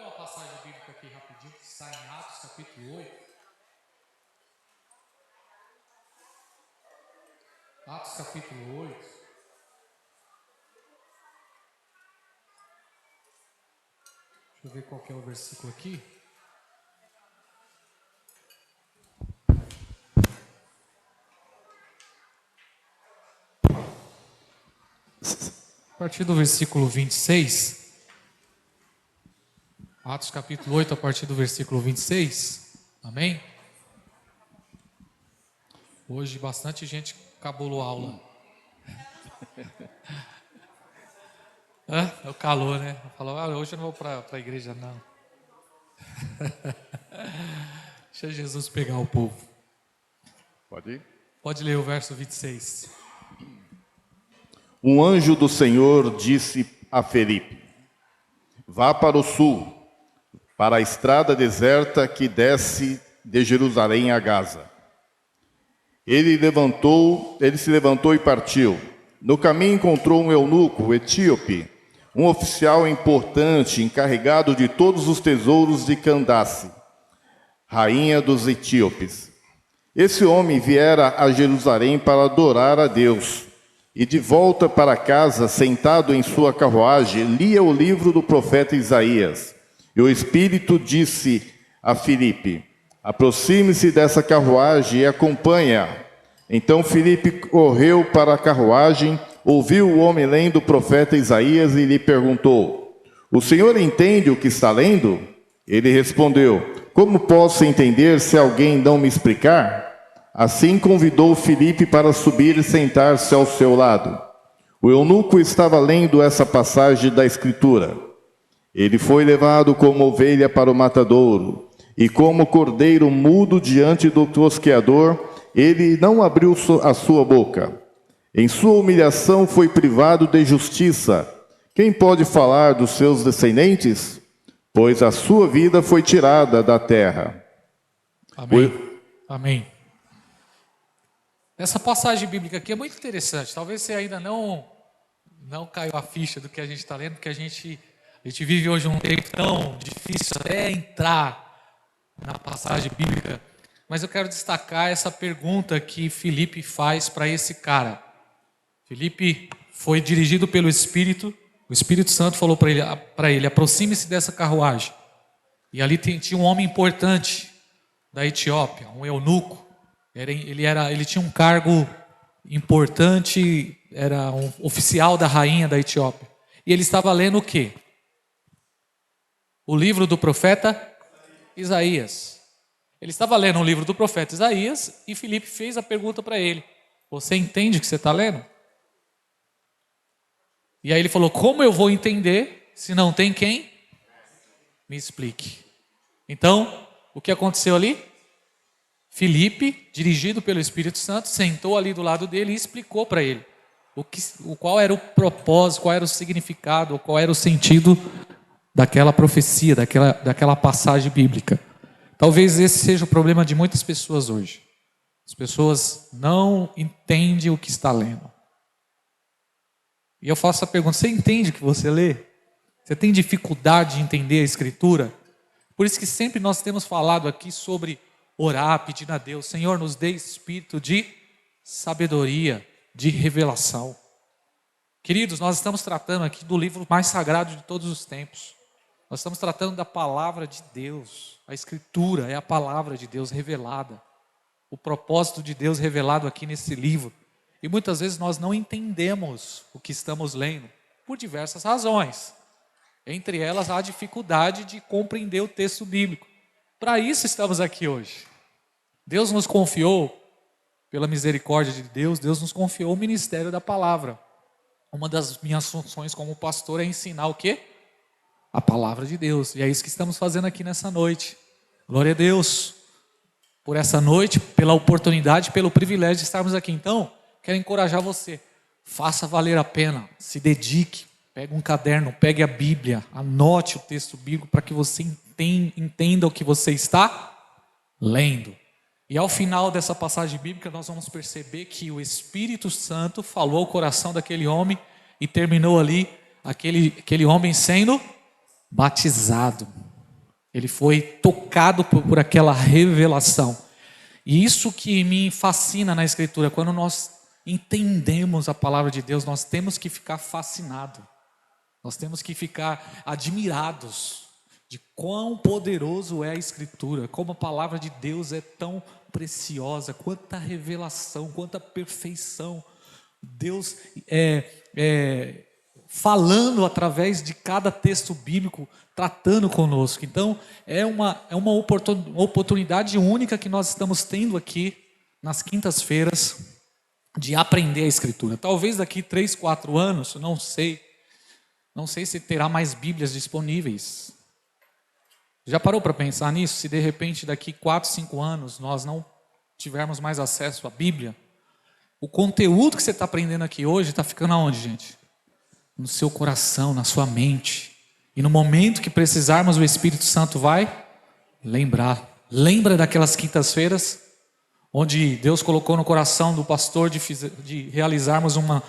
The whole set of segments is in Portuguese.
uma passagem bíblica aqui rapidinho, que está em Atos capítulo 8. Atos capítulo 8. Deixa eu ver qual que é o versículo aqui. A partir do versículo 26. Atos capítulo 8, a partir do versículo 26. Amém? Hoje bastante gente cabulou aula. É o calor, né? Falou, hoje eu não vou para a igreja, não. Deixa Jesus pegar o povo. Pode ir? Pode ler o verso 26. Um anjo do Senhor disse a Felipe: vá para o sul, para a estrada deserta que desce de Jerusalém a Gaza. Ele se levantou e partiu. No caminho encontrou um eunuco etíope, um oficial importante encarregado de todos os tesouros de Candace, rainha dos etíopes. Esse homem viera a Jerusalém para adorar a Deus, e de volta para casa, sentado em sua carruagem, lia o livro do profeta Isaías. E o Espírito disse a Filipe: aproxime-se dessa carruagem e acompanha. Então Filipe correu para a carruagem, ouviu o homem lendo o profeta Isaías e lhe perguntou: o senhor entende o que está lendo? Ele respondeu: como posso entender se alguém não me explicar? Assim convidou Filipe para subir e sentar-se ao seu lado. O eunuco estava lendo essa passagem da Escritura. Ele foi levado como ovelha para o matadouro, e como cordeiro mudo diante do tosqueador, ele não abriu a sua boca. Em sua humilhação foi privado de justiça. Quem pode falar dos seus descendentes? Pois a sua vida foi tirada da terra. Amém. Amém. Essa passagem bíblica aqui é muito interessante. Talvez você ainda não caiu a ficha do que a gente está lendo, porque a gente vive hoje um tempo tão difícil até entrar na passagem bíblica. Mas eu quero destacar essa pergunta que Filipe faz para esse cara. Filipe foi dirigido pelo Espírito. O Espírito Santo falou para ele: aproxime-se dessa carruagem. E ali tinha um homem importante da Etiópia, um eunuco. Ele tinha um cargo importante, era um oficial da rainha da Etiópia. E ele estava lendo o quê? O livro do profeta Isaías. Ele estava lendo o livro do profeta Isaías e Filipe fez a pergunta para ele: você entende o que você está lendo? E aí ele falou: como eu vou entender se não tem quem me explique? Então, o que aconteceu ali? Filipe, dirigido pelo Espírito Santo, sentou ali do lado dele e explicou para ele qual era o propósito, qual era o significado, qual era o sentido daquela profecia, daquela passagem bíblica. Talvez esse seja o problema de muitas pessoas hoje. As pessoas não entendem o que está lendo. E eu faço a pergunta: você entende o que você lê? Você tem dificuldade de entender a Escritura? Por isso que sempre nós temos falado aqui sobre orar, pedindo a Deus: Senhor, nos dê espírito de sabedoria, de revelação. Queridos, nós estamos tratando aqui do livro mais sagrado de todos os tempos. Nós estamos tratando da palavra de Deus. A Escritura é a palavra de Deus revelada. O propósito de Deus revelado aqui nesse livro. E muitas vezes nós não entendemos o que estamos lendo, por diversas razões. Entre elas, a dificuldade de compreender o texto bíblico. Para isso estamos aqui hoje. Deus nos confiou, pela misericórdia de Deus, Deus nos confiou o ministério da palavra. Uma das minhas funções como pastor é ensinar o quê? A palavra de Deus. E é isso que estamos fazendo aqui nessa noite. Glória a Deus por essa noite, pela oportunidade, pelo privilégio de estarmos aqui. Então, quero encorajar você. Faça valer a pena. Se dedique. Pegue um caderno, pegue a Bíblia. Anote o texto bíblico para que você entenda o que você está lendo. E ao final dessa passagem bíblica, nós vamos perceber que o Espírito Santo falou ao coração daquele homem e terminou ali aquele homem sendo batizado. Ele foi tocado por aquela revelação. E isso que me fascina na Escritura, quando nós entendemos a palavra de Deus, nós temos que ficar fascinados. Nós temos que ficar admirados de quão poderoso é a Escritura, como a palavra de Deus é tão preciosa, quanta revelação, quanta perfeição. Deus falando através de cada texto bíblico, tratando conosco. Então, é uma oportunidade única que nós estamos tendo aqui nas quintas-feiras de aprender a Escritura. Talvez daqui 3, 4 anos, não sei se terá mais Bíblias disponíveis. Já parou para pensar nisso? Se de repente daqui 4, 5 anos nós não tivermos mais acesso à Bíblia, o conteúdo que você está aprendendo aqui hoje está ficando aonde, gente? No seu coração, na sua mente. E no momento que precisarmos, o Espírito Santo vai lembrar. Lembra daquelas quintas-feiras, onde Deus colocou no coração do pastor de realizarmos uma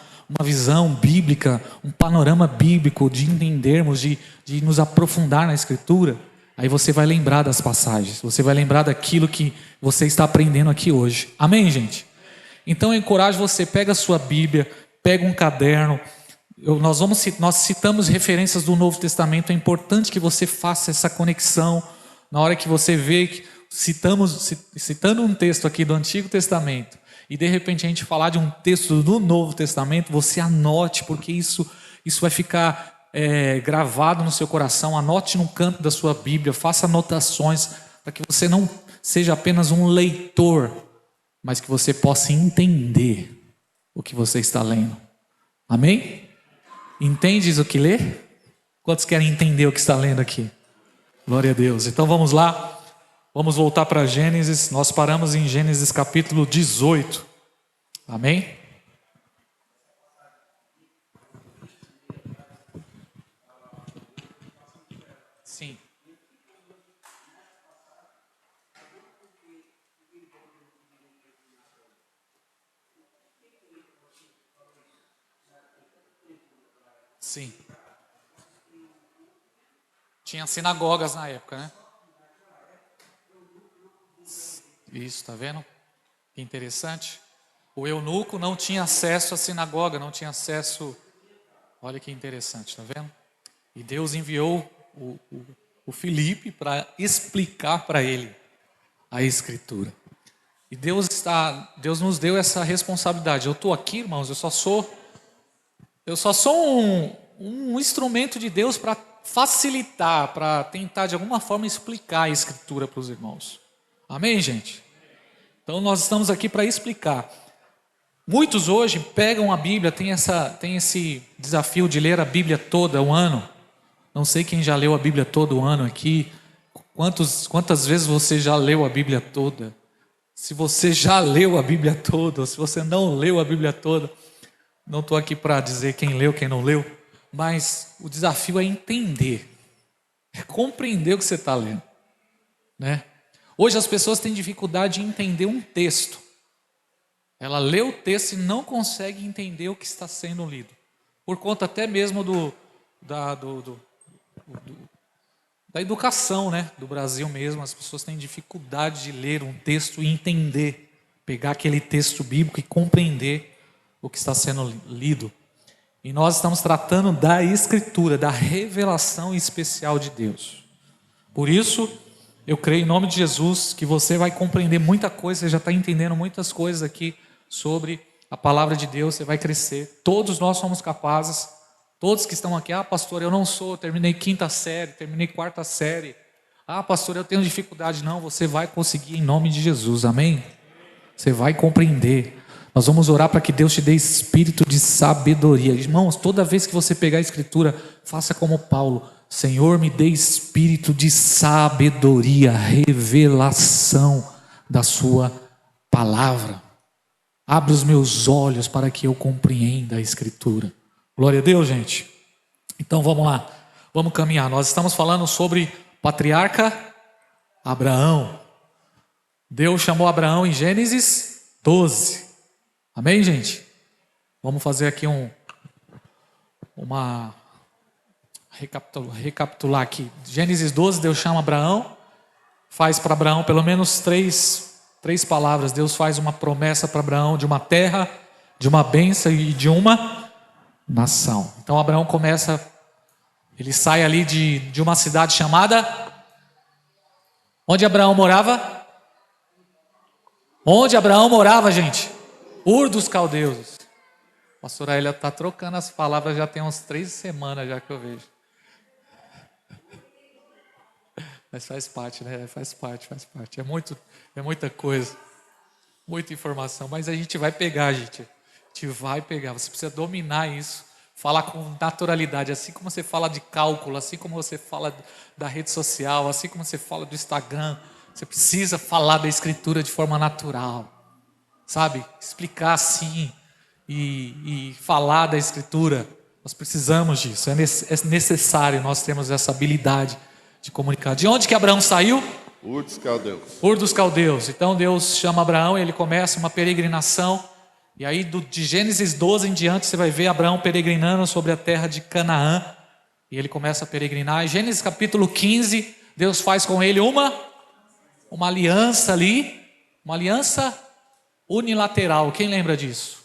visão bíblica, um panorama bíblico, de entendermos, de nos aprofundar na Escritura. Aí você vai lembrar das passagens, você vai lembrar daquilo que você está aprendendo aqui hoje. Amém, gente? Então eu encorajo você, pega a sua Bíblia, pega um caderno. Nós citamos referências do Novo Testamento. É importante que você faça essa conexão. Na hora que você vê que citando um texto aqui do Antigo Testamento, e de repente a gente falar de um texto do Novo Testamento, você anote, porque isso vai ficar gravado no seu coração. Anote num canto da sua Bíblia, faça anotações, para que você não seja apenas um leitor, mas que você possa entender o que você está lendo. Amém? Entendes o que lê? Quantos querem entender o que está lendo aqui? Glória a Deus. Então vamos lá. Vamos voltar para Gênesis. Nós paramos em Gênesis capítulo 18. Amém? Sim. Sim. Tinha sinagogas na época, né? Isso, tá vendo? Que interessante. O eunuco não tinha acesso à sinagoga, não tinha acesso. Olha que interessante, tá vendo? E Deus enviou o Filipe para explicar para ele a Escritura. E Deus nos deu essa responsabilidade. Eu estou aqui, irmãos, eu só sou um instrumento de Deus para facilitar, para tentar de alguma forma explicar a Escritura para os irmãos. Amém, gente? Então nós estamos aqui para explicar. Muitos hoje pegam a Bíblia, tem esse desafio de ler a Bíblia toda o ano. Não sei quem já leu a Bíblia todo o ano aqui. Quantas vezes você já leu a Bíblia toda? Se você já leu a Bíblia toda, ou se você não leu a Bíblia toda, não estou aqui para dizer quem leu, quem não leu, mas o desafio é entender, é compreender o que você está lendo, né? Hoje as pessoas têm dificuldade em entender um texto. Ela lê o texto e não consegue entender o que está sendo lido, por conta até mesmo da educação, né, do Brasil mesmo. As pessoas têm dificuldade de ler um texto e entender, pegar aquele texto bíblico e compreender o que está sendo lido. E nós estamos tratando da Escritura, da revelação especial de Deus. Por isso, eu creio em nome de Jesus que você vai compreender muita coisa. Você já está entendendo muitas coisas aqui sobre a palavra de Deus. Você vai crescer. Todos nós somos capazes. Todos que estão aqui, pastor, eu não sou, terminei 5ª série, terminei 4ª série. Pastor, eu tenho dificuldade. Não, você vai conseguir em nome de Jesus, amém? Você vai compreender. Nós vamos orar para que Deus te dê espírito de sabedoria. Irmãos, toda vez que você pegar a Escritura, faça como Paulo. Senhor, me dê espírito de sabedoria, revelação da sua palavra. Abre os meus olhos para que eu compreenda a Escritura. Glória a Deus, gente. Então vamos lá, vamos caminhar. Nós estamos falando sobre patriarca Abraão. Deus chamou Abraão em Gênesis 12. Amém, gente? Vamos fazer aqui uma recapitular aqui. Gênesis 12, Deus chama Abraão, faz para Abraão pelo menos três palavras. Deus faz uma promessa para Abraão de uma terra, de uma bênção e de uma nação. Então Abraão começa, ele sai ali de uma cidade chamada... Onde Abraão morava? Onde Abraão morava, gente? Ur dos Caldeus. A pastora Elia está trocando as palavras, já tem uns 3 semanas já que eu vejo. Mas faz parte, né? Faz parte. É muita coisa, muita informação. Mas a gente vai pegar, gente. A gente vai pegar. Você precisa dominar isso. Falar com naturalidade, assim como você fala de cálculo, assim como você fala da rede social, assim como você fala do Instagram. Você precisa falar da Escritura de forma natural, sabe? Explicar assim e falar da Escritura. Nós precisamos disso, é necessário nós termos essa habilidade de comunicar. De onde que Abraão saiu? Ur dos Caldeus. Ur dos Caldeus. Então Deus chama Abraão e ele começa uma peregrinação. E aí de Gênesis 12 em diante você vai ver Abraão peregrinando sobre a terra de Canaã. E ele começa a peregrinar. Em Gênesis capítulo 15, Deus faz com ele uma aliança ali. Uma aliança unilateral. Quem lembra disso?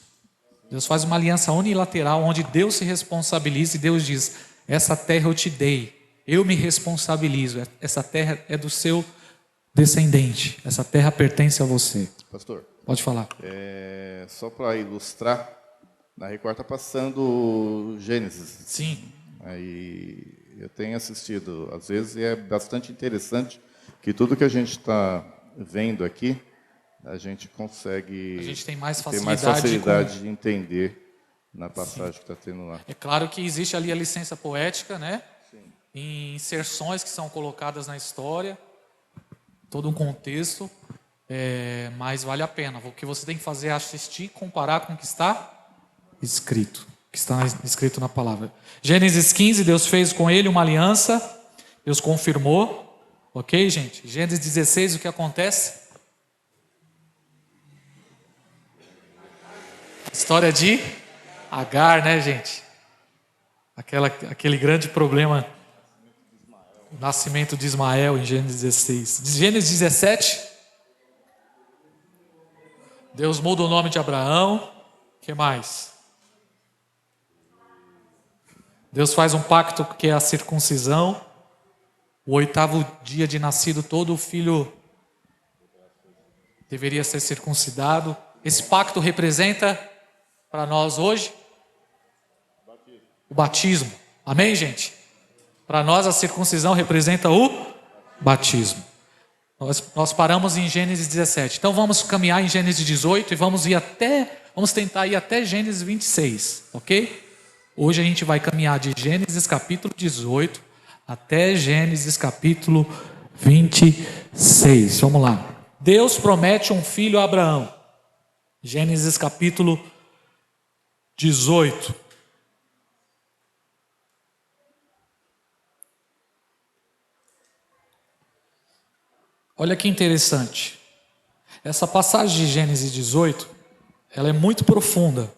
Deus faz uma aliança unilateral onde Deus se responsabiliza e Deus diz: essa terra eu te dei, eu me responsabilizo. Essa terra é do seu descendente. Essa terra pertence a você. Pastor. Pode falar. Só para ilustrar, na Record está passando Gênesis. Sim. Aí eu tenho assistido, às vezes, e é bastante interessante que tudo que a gente está vendo aqui, a gente consegue... A gente tem mais facilidade de entender na passagem que está tendo lá. É claro que existe ali a licença poética, né? Sim. Em inserções que são colocadas na história, todo um contexto... mas vale a pena. O que você tem que fazer é assistir e comparar com o que está escrito. Que está escrito na palavra. Gênesis 15, Deus fez com ele uma aliança. Deus confirmou. Ok, gente? Gênesis 16, o que acontece? História de Agar, né, gente? Aquele grande problema. O nascimento de Ismael em Gênesis 16. Gênesis 17... Deus muda o nome de Abraão. O que mais? Deus faz um pacto que é a circuncisão. O 8º dia de nascido, todo filho deveria ser circuncidado. Esse pacto representa para nós hoje o batismo. Amém, gente? Para nós a circuncisão representa o batismo. Nós paramos em Gênesis 17. Então vamos caminhar em Gênesis 18 e vamos tentar ir até Gênesis 26, ok? Hoje a gente vai caminhar de Gênesis capítulo 18 até Gênesis capítulo 26. Vamos lá. Deus promete um filho a Abraão. Gênesis capítulo 18. Olha que interessante. Essa passagem de Gênesis 18, ela é muito profunda.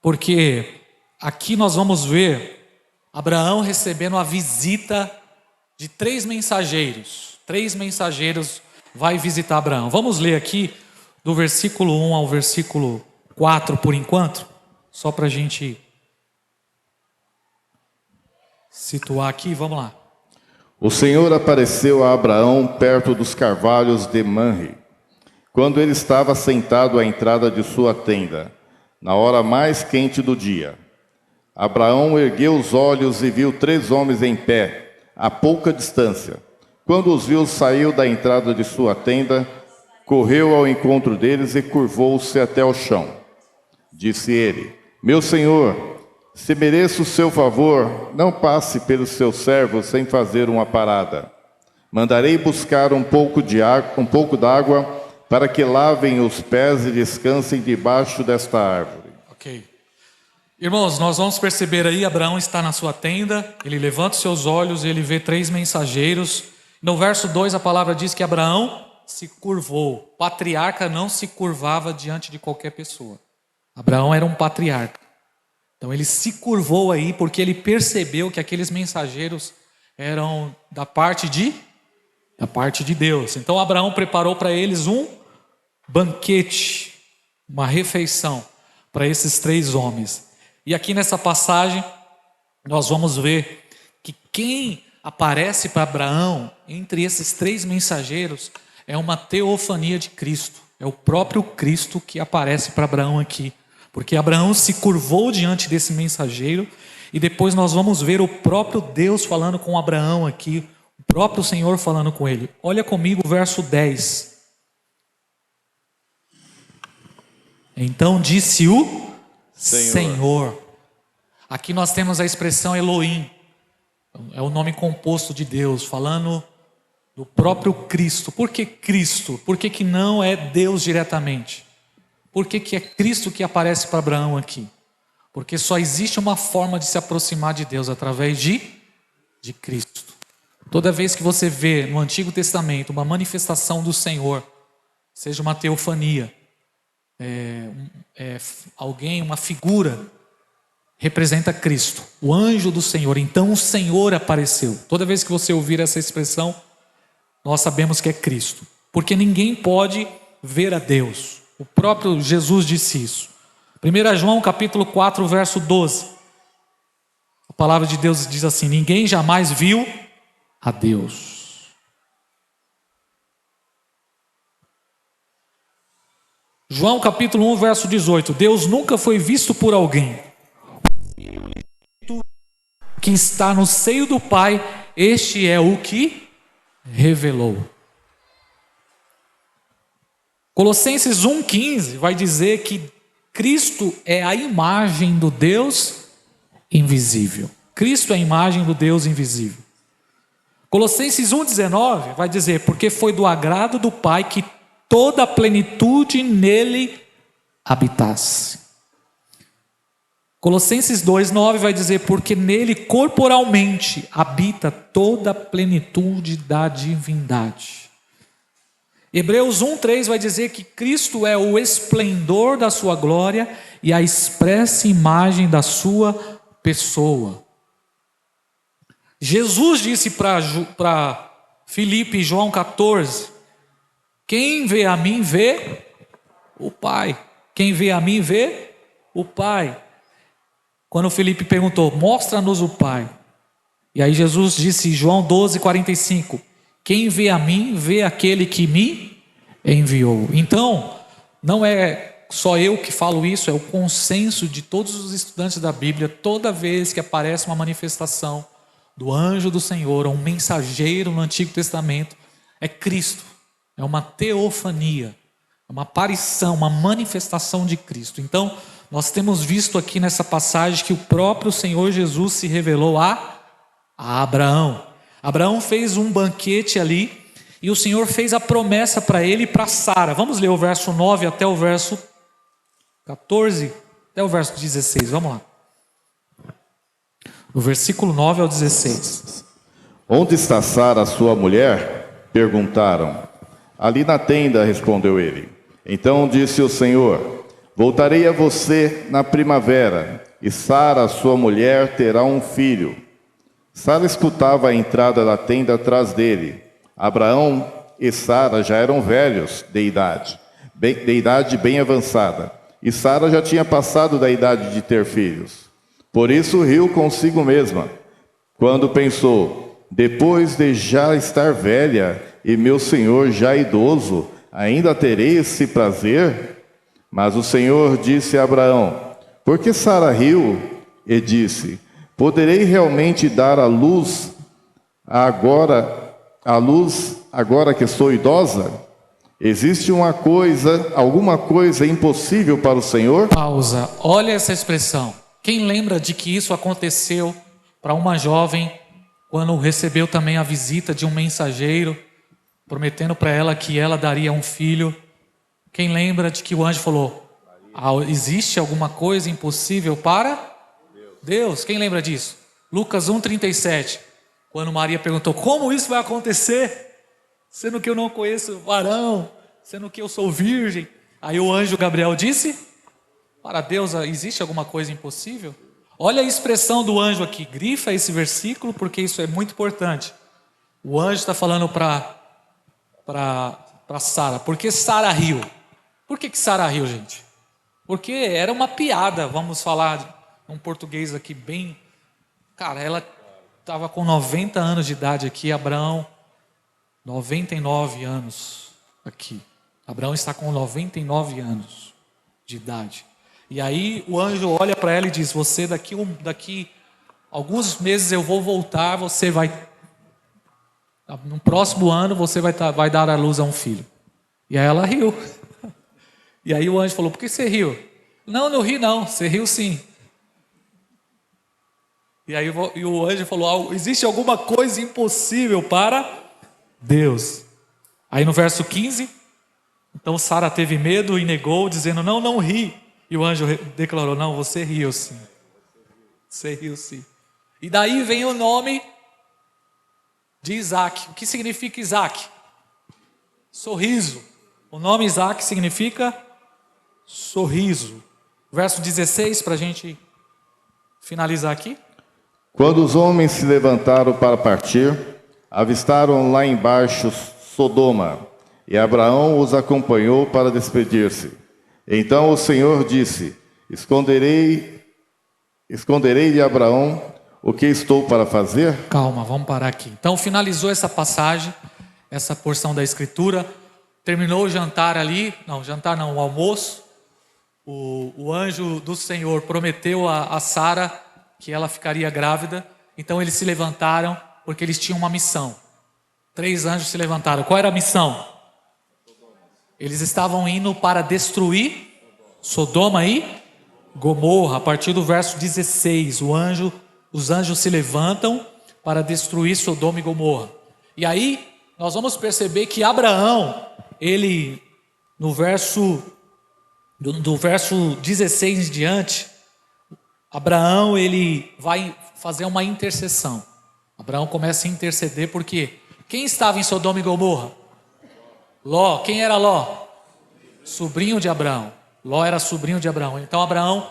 Porque aqui nós vamos ver Abraão recebendo a visita de 3 mensageiros. 3 mensageiros vai visitar Abraão. Vamos ler aqui do versículo 1 ao versículo 4 por enquanto. Só para a gente situar aqui, vamos lá. O Senhor apareceu a Abraão perto dos carvalhos de Manre, quando ele estava sentado à entrada de sua tenda, na hora mais quente do dia. Abraão ergueu os olhos e viu 3 homens em pé, a pouca distância. Quando os viu, saiu da entrada de sua tenda, correu ao encontro deles e curvou-se até o chão. Disse ele: meu senhor, se mereço o seu favor, não passe pelos seus servos sem fazer uma parada. Mandarei buscar um pouco d'água para que lavem os pés e descansem debaixo desta árvore. Ok. Irmãos, nós vamos perceber aí, Abraão está na sua tenda, ele levanta os seus olhos e ele vê 3 mensageiros. No verso 2 a palavra diz que Abraão se curvou. Patriarca não se curvava diante de qualquer pessoa. Abraão era um patriarca. Então ele se curvou aí porque ele percebeu que aqueles mensageiros eram da parte de Deus. Então Abraão preparou para eles um banquete, uma refeição para esses 3 homens. E aqui nessa passagem nós vamos ver que quem aparece para Abraão entre esses 3 mensageiros é uma teofania de Cristo. É o próprio Cristo que aparece para Abraão aqui. Porque Abraão se curvou diante desse mensageiro e depois nós vamos ver o próprio Deus falando com Abraão aqui, o próprio Senhor falando com ele. Olha comigo o verso 10. Então disse o Senhor. Aqui nós temos a expressão Elohim. É o nome composto de Deus, falando do próprio Cristo. Por que Cristo? Por que não é Deus diretamente? Por que é Cristo que aparece para Abraão aqui? Porque só existe uma forma de se aproximar de Deus, através de Cristo. Toda vez que você vê no Antigo Testamento uma manifestação do Senhor, seja uma teofania, alguém, uma figura, representa Cristo, o anjo do Senhor. Então o Senhor apareceu. Toda vez que você ouvir essa expressão, nós sabemos que é Cristo, porque ninguém pode ver a Deus. O próprio Jesus disse isso. 1 João capítulo 4, verso 12. A palavra de Deus diz assim: ninguém jamais viu a Deus. João capítulo 1, verso 18. Deus nunca foi visto por alguém. Que está no seio do Pai, este é o que revelou. Colossenses 1,15 vai dizer que Cristo é a imagem do Deus invisível. Cristo é a imagem do Deus invisível. Colossenses 1,19 vai dizer: porque foi do agrado do Pai que toda a plenitude nele habitasse. Colossenses 2,9 vai dizer: porque nele corporalmente habita toda a plenitude da divindade. Hebreus 1,3 vai dizer que Cristo é o esplendor da sua glória e a expressa imagem da sua pessoa. Jesus disse para Filipe, João 14: quem vê a mim vê o Pai. Quem vê a mim vê o Pai. Quando Filipe perguntou: mostra-nos o Pai. E aí Jesus disse, João 12,45: quem vê a mim, vê aquele que me enviou. Então, não é só eu que falo isso, é o consenso de todos os estudantes da Bíblia. Toda vez que aparece uma manifestação do anjo do Senhor, ou um mensageiro no Antigo Testamento, é Cristo. É uma teofania, é uma aparição, uma manifestação de Cristo. Então, nós temos visto aqui nessa passagem que o próprio Senhor Jesus se revelou a Abraão. Abraão fez um banquete ali e o Senhor fez a promessa para ele e para Sara. Vamos ler o verso 9 até o verso 14, até o verso 16, vamos lá. Do versículo 9 ao 16. Onde está Sara, sua mulher? Perguntaram. Ali na tenda, respondeu ele. Então disse o Senhor: voltarei a você na primavera, e Sara, sua mulher, terá um filho. Sara escutava a entrada da tenda atrás dele. Abraão e Sara já eram velhos de idade bem avançada, e Sara já tinha passado da idade de ter filhos. Por isso riu consigo mesma, quando pensou: depois de já estar velha e meu senhor já idoso, ainda terei esse prazer? Mas o Senhor disse a Abraão: por que Sara riu? E disse: poderei realmente dar à luz agora que sou idosa? Existe alguma coisa impossível para o Senhor? Pausa. Olha essa expressão. Quem lembra de que isso aconteceu para uma jovem quando recebeu também a visita de um mensageiro prometendo para ela que ela daria um filho? Quem lembra de que o anjo falou: existe alguma coisa impossível para Deus? Quem lembra disso? Lucas 1,37. Quando Maria perguntou: como isso vai acontecer? Sendo que eu não conheço varão, sendo que eu sou virgem. Aí o anjo Gabriel disse: para Deus existe alguma coisa impossível? Olha a expressão do anjo aqui. Grifa esse versículo porque isso é muito importante. O anjo está falando para Sara. Por que Sara riu? Por que Sara riu, gente? Porque era uma piada, vamos falar um português aqui bem... Cara, ela estava com 90 anos de idade aqui, Abraão, 99 anos aqui. Abraão está com 99 anos de idade. E aí o anjo olha para ela e diz, você daqui alguns meses eu vou voltar, você vai... No próximo ano você vai dar à luz a um filho. E aí ela riu. E aí o anjo falou, por que você riu? Não ri não, você riu sim. E aí o anjo falou, existe alguma coisa impossível para Deus. Aí no verso 15, então Sara teve medo e negou, dizendo, não ri. E o anjo declarou, não, você riu sim. Você riu sim. E daí vem o nome de Isaac. O que significa Isaac? Sorriso. O nome Isaac significa sorriso. Verso 16, para a gente finalizar aqui. Quando os homens se levantaram para partir, avistaram lá embaixo Sodoma, e Abraão os acompanhou para despedir-se. Então o Senhor disse, esconderei de Abraão o que estou para fazer? Calma, vamos parar aqui. Então finalizou essa passagem, essa porção da Escritura, terminou o jantar ali, o almoço. O anjo do Senhor prometeu a Sara que ela ficaria grávida, então eles se levantaram, porque eles tinham uma missão. 3 anjos se levantaram. Qual era a missão? Eles estavam indo para destruir Sodoma e Gomorra. A partir do verso 16, os anjos se levantam para destruir Sodoma e Gomorra. E aí, nós vamos perceber que Abraão, ele, do verso 16 em diante, Abraão, ele vai fazer uma intercessão. Abraão começa a interceder porque quem estava em Sodoma e Gomorra? Ló. Quem era Ló? Sobrinho de Abraão. Ló era sobrinho de Abraão. Então Abraão,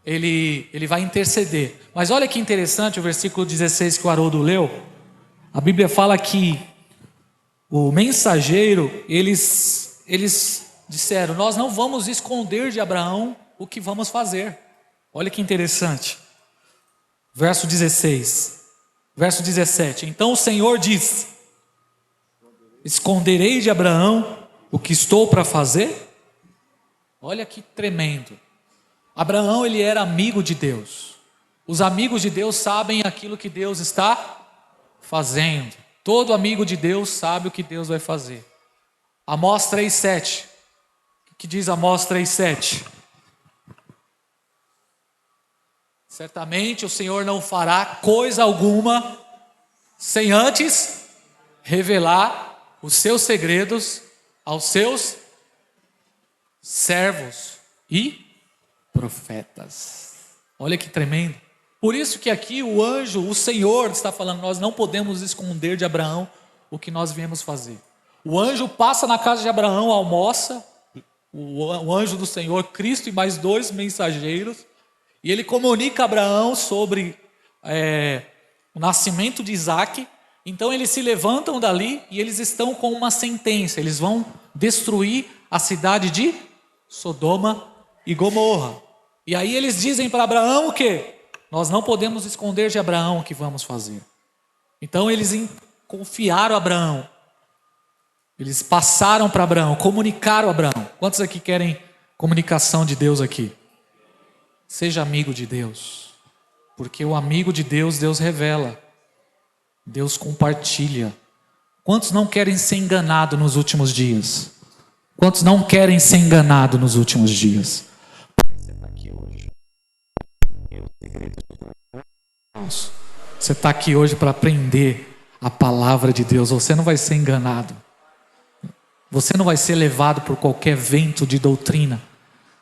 ele vai interceder. Mas olha que interessante o versículo 16 que o Haroldo leu. A Bíblia fala que o mensageiro, eles disseram, nós não vamos esconder de Abraão o que vamos fazer. Olha que interessante. Verso 16. Verso 17. Então o Senhor diz, esconderei de Abraão o que estou para fazer? Olha que tremendo. Abraão, ele era amigo de Deus. Os amigos de Deus sabem aquilo que Deus está fazendo. Todo amigo de Deus sabe o que Deus vai fazer. Amós 3,7. O que diz Amós 3,7? Certamente o Senhor não fará coisa alguma sem antes revelar os seus segredos aos seus servos e profetas. Olha que tremendo. Por isso que aqui o Senhor está falando, nós não podemos esconder de Abraão o que nós viemos fazer. O anjo passa na casa de Abraão, almoça, o anjo do Senhor, Cristo e mais 2 mensageiros, e ele comunica a Abraão sobre o nascimento de Isaac. Então eles se levantam dali e eles estão com uma sentença. Eles vão destruir a cidade de Sodoma e Gomorra. E aí eles dizem para Abraão o quê? Nós não podemos esconder de Abraão o que vamos fazer. Então eles confiaram a Abraão. Eles passaram para Abraão, comunicaram a Abraão. Quantos aqui querem comunicação de Deus aqui? Seja amigo de Deus. Porque o amigo de Deus, Deus revela. Deus compartilha. Quantos não querem ser enganados nos últimos dias? Quantos não querem ser enganados nos últimos dias? Você está aqui hoje. Você está aqui hoje para aprender a palavra de Deus. Você não vai ser enganado. Você não vai ser levado por qualquer vento de doutrina.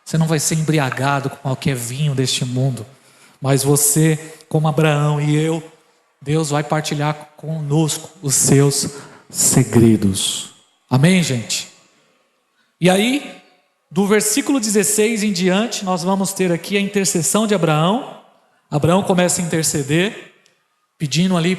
Você não vai ser embriagado com qualquer vinho deste mundo. Mas você, como Abraão e eu, Deus vai partilhar conosco os seus segredos. Amém, gente? E aí, do versículo 16 em diante, nós vamos ter aqui a intercessão de Abraão. Abraão começa a interceder, pedindo ali,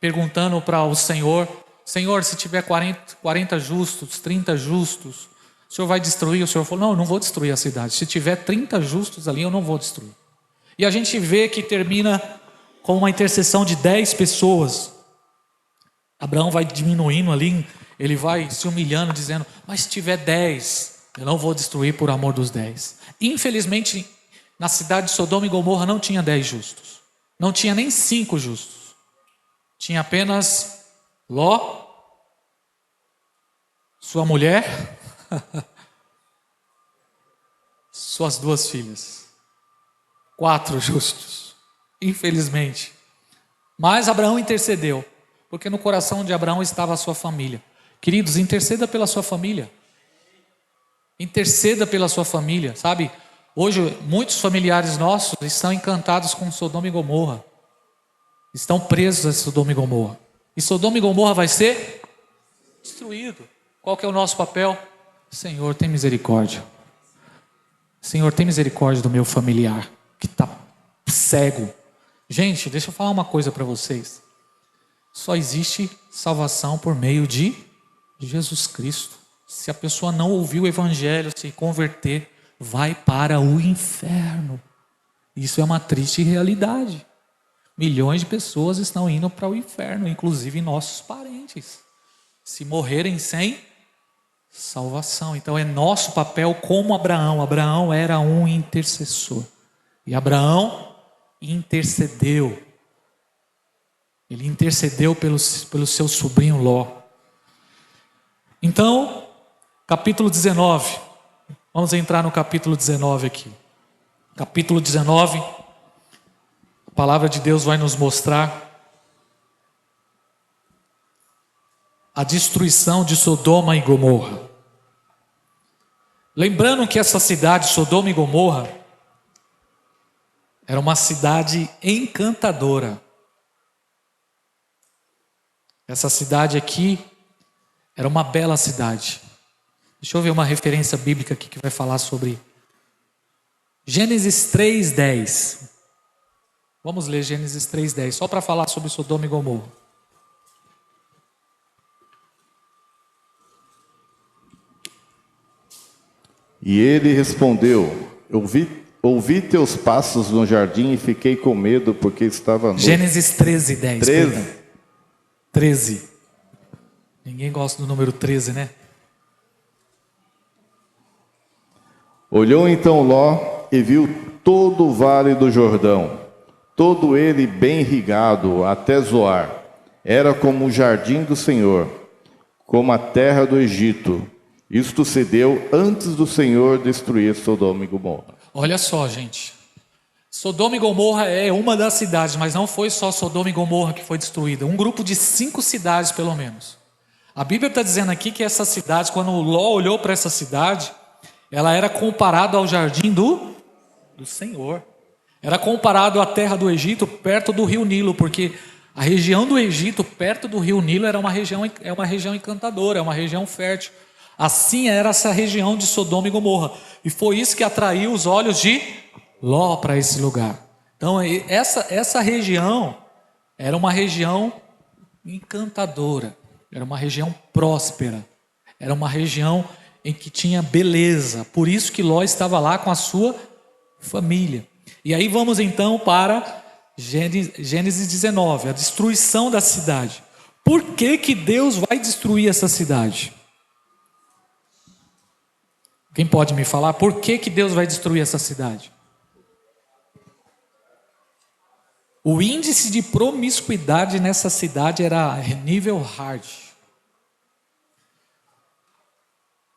perguntando para o Senhor: Senhor, se tiver 40 justos, 30 justos, o Senhor vai destruir? O Senhor falou: não, eu não vou destruir a cidade. Se tiver 30 justos ali, eu não vou destruir. E a gente vê que termina com uma intercessão de 10 pessoas. Abraão vai diminuindo ali, ele vai se humilhando, dizendo: mas se tiver 10, eu não vou destruir por amor dos 10. Infelizmente, na cidade de Sodoma e Gomorra não tinha 10 justos. Não tinha nem 5 justos. Tinha apenas Ló, sua mulher, suas 2 filhas. 4 justos, infelizmente. Mas Abraão intercedeu, porque no coração de Abraão estava a sua família. Queridos, interceda pela sua família. Interceda pela sua família, sabe? Hoje, muitos familiares nossos estão encantados com Sodoma e Gomorra. Estão presos a Sodoma e Gomorra. E Sodoma e Gomorra vai ser destruído. Qual que é o nosso papel? Senhor, tem misericórdia. Senhor, tem misericórdia do meu familiar que está cego. Gente, deixa eu falar uma coisa para vocês. Só existe salvação por meio de Jesus Cristo. Se a pessoa não ouvir o Evangelho, se converter, vai para o inferno. Isso é uma triste realidade. Milhões de pessoas estão indo para o inferno, inclusive nossos parentes, se morrerem sem salvação. Então é nosso papel como Abraão. Abraão era um intercessor. E Abraão intercedeu. Ele intercedeu pelo seu sobrinho Ló. Então, capítulo 19. Vamos entrar no capítulo 19 aqui. Capítulo 19. A palavra de Deus vai nos mostrar a destruição de Sodoma e Gomorra. Lembrando que essa cidade, Sodoma e Gomorra, era uma cidade encantadora. Essa cidade aqui era uma bela cidade. Deixa eu ver uma referência bíblica aqui que vai falar sobre Gênesis 3:10. Vamos ler Gênesis 3:10, só para falar sobre Sodoma e Gomorra. E ele respondeu: ouvi teus passos no jardim e fiquei com medo porque estava nu. Gênesis 13:10. 13. 13. Ninguém gosta do número 13, né? Olhou então Ló e viu todo o vale do Jordão, todo ele bem irrigado até Zoar. Era como o jardim do Senhor, como a terra do Egito. Isto se deu antes do Senhor destruir Sodoma e Gomorra. Olha só, gente. Sodoma e Gomorra é uma das cidades, mas não foi só Sodoma e Gomorra que foi destruída. Um grupo de 5 cidades, pelo menos. A Bíblia está dizendo aqui que essa cidade, quando Ló olhou para essa cidade, ela era comparada ao jardim do Senhor. Era comparado à terra do Egito, perto do rio Nilo, porque a região do Egito, perto do rio Nilo, era uma região encantadora, é uma região fértil. Assim era essa região de Sodoma e Gomorra. E foi isso que atraiu os olhos de Ló para esse lugar. Então essa região era uma região encantadora. Era uma região próspera. Era uma região em que tinha beleza. Por isso que Ló estava lá com a sua família. E aí vamos então para Gênesis 19, a destruição da cidade. Por que Deus vai destruir essa cidade? Quem pode me falar por que Deus vai destruir essa cidade? O índice de promiscuidade nessa cidade era nível hard.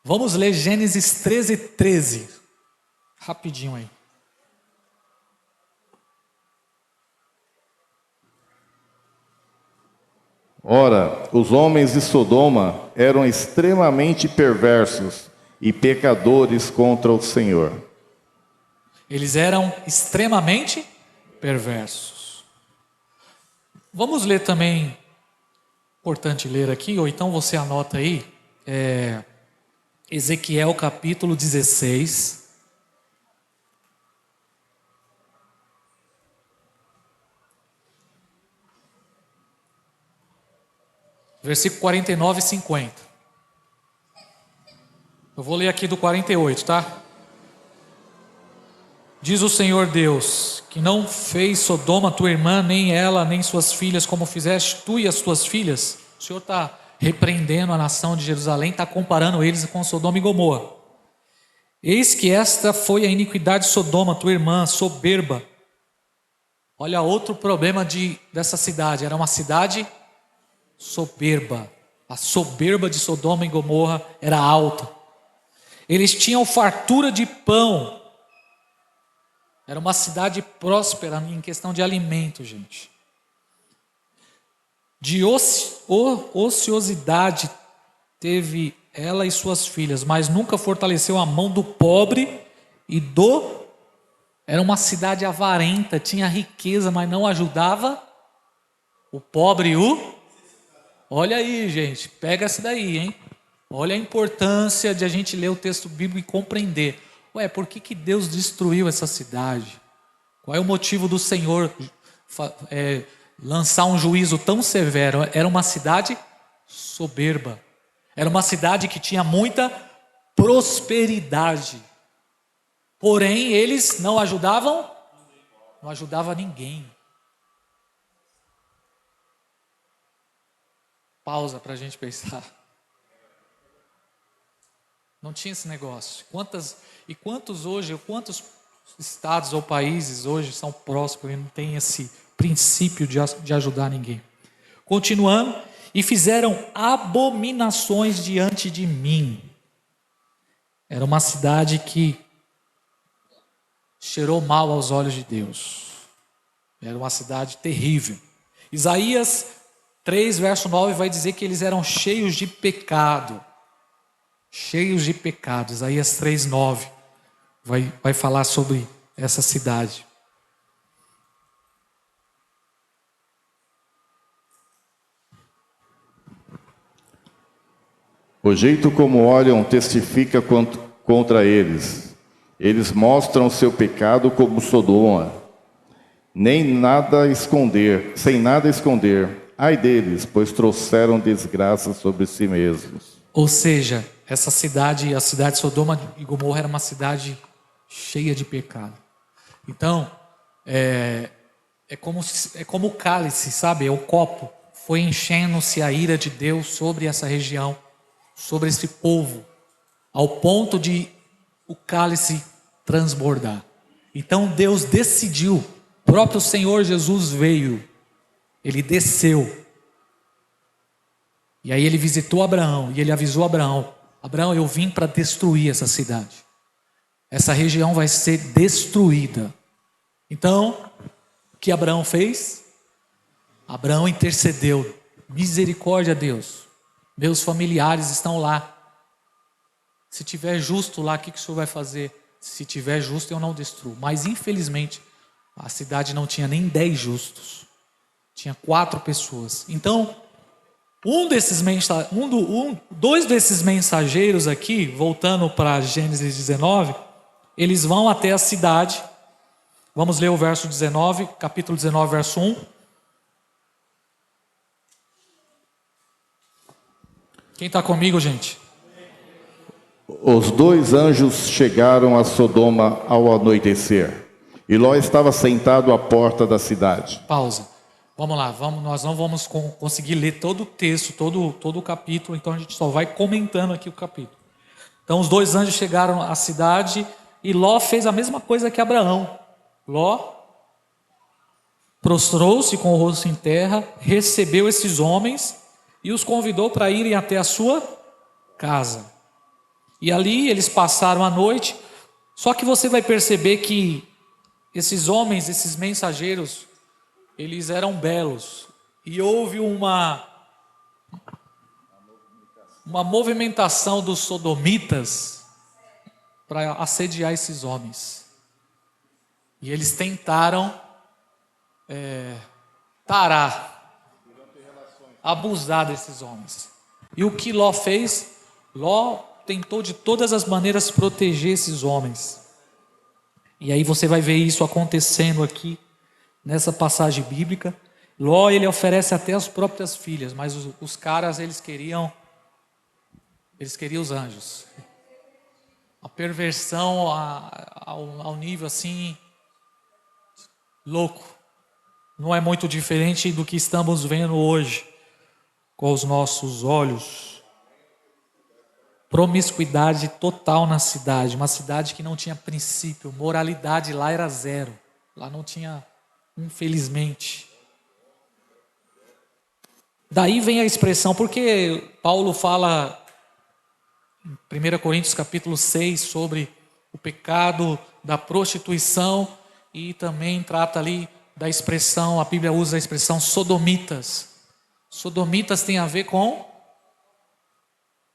Vamos ler Gênesis 13:13. Rapidinho aí. Ora, os homens de Sodoma eram extremamente perversos e pecadores contra o Senhor. Eles eram extremamente perversos. Vamos ler também, importante ler aqui, ou então você anota aí, Ezequiel capítulo 16. Versículo 49 e 50. Eu vou ler aqui do 48, tá? Diz o Senhor Deus, que não fez Sodoma tua irmã, nem ela, nem suas filhas, como fizeste tu e as tuas filhas. O Senhor está repreendendo a nação de Jerusalém, está comparando eles com Sodoma e Gomorra. Eis que esta foi a iniquidade de Sodoma, tua irmã, soberba. Olha outro problema dessa cidade, era uma cidade soberba. A soberba de Sodoma e Gomorra era alta. Eles tinham fartura de pão. Era uma cidade próspera em questão de alimento, gente. De ociosidade teve ela e suas filhas, mas nunca fortaleceu a mão do pobre e Era uma cidade avarenta, tinha riqueza, mas não ajudava o pobre e Olha aí, gente, pega essa daí, hein? Olha a importância de a gente ler o texto bíblico e compreender. Ué, por que Deus destruiu essa cidade? Qual é o motivo do Senhor lançar um juízo tão severo? Era uma cidade soberba. Era uma cidade que tinha muita prosperidade. Porém, eles não ajudavam ninguém. Pausa para a gente pensar. Não tinha esse negócio. Quantos estados ou países hoje são prósperos e não tem esse princípio de ajudar ninguém? Continuando, e fizeram abominações diante de mim. Era uma cidade que cheirou mal aos olhos de Deus. Era uma cidade terrível. Isaías 3, verso 9 vai dizer que eles eram cheios de pecado. Cheios de pecado. Isaías 3, 9 vai falar sobre essa cidade. O jeito como olham testifica contra eles. Eles mostram seu pecado como Sodoma, sem nada esconder. Ai deles, pois trouxeram desgraça sobre si mesmos. Ou seja, essa cidade, a cidade de Sodoma e Gomorra era uma cidade cheia de pecado. Então, é como o cálice, sabe? É o copo. Foi enchendo-se a ira de Deus sobre essa região, sobre esse povo, ao ponto de o cálice transbordar. Então Deus decidiu, o próprio Senhor Jesus veio, ele desceu, e aí ele visitou Abraão, e ele avisou Abraão: Abraão, eu vim para destruir essa cidade, essa região vai ser destruída. Então, o que Abraão fez? Abraão intercedeu: misericórdia a Deus, meus familiares estão lá, se tiver justo lá, o que o Senhor vai fazer? Se tiver justo, eu não destruo. Mas infelizmente a cidade não tinha nem 10 justos, tinha 4 pessoas. Então dois desses mensageiros aqui, voltando para Gênesis 19, eles vão até a cidade. Vamos ler o verso 19, capítulo 19, verso 1. Quem está comigo, gente? Os 2 anjos chegaram a Sodoma ao anoitecer, e Ló estava sentado à porta da cidade. Pausa. Vamos lá, nós não vamos conseguir ler todo o texto, todo o capítulo, então a gente só vai comentando aqui o capítulo. Então os 2 anjos chegaram à cidade e Ló fez a mesma coisa que Abraão. Ló prostrou-se com o rosto em terra, recebeu esses homens e os convidou para irem até a sua casa. E ali eles passaram a noite. Só que você vai perceber que esses homens, esses mensageiros, eles eram belos. E houve uma movimentação dos sodomitas para assediar esses homens. E eles tentaram abusar desses homens. E o que Ló fez? Ló tentou de todas as maneiras proteger esses homens. E aí você vai ver isso acontecendo aqui nessa passagem bíblica. Ló, ele oferece até as próprias filhas, mas os caras, eles queriam os anjos. A perversão ao nível assim, louco. Não é muito diferente do que estamos vendo hoje com os nossos olhos. Promiscuidade total na cidade, uma cidade que não tinha princípio, moralidade lá era zero. Lá não tinha, infelizmente. Daí vem a expressão, porque Paulo fala em 1 Coríntios capítulo 6 sobre o pecado da prostituição e também trata ali da expressão, a Bíblia usa a expressão sodomitas. Sodomitas tem a ver com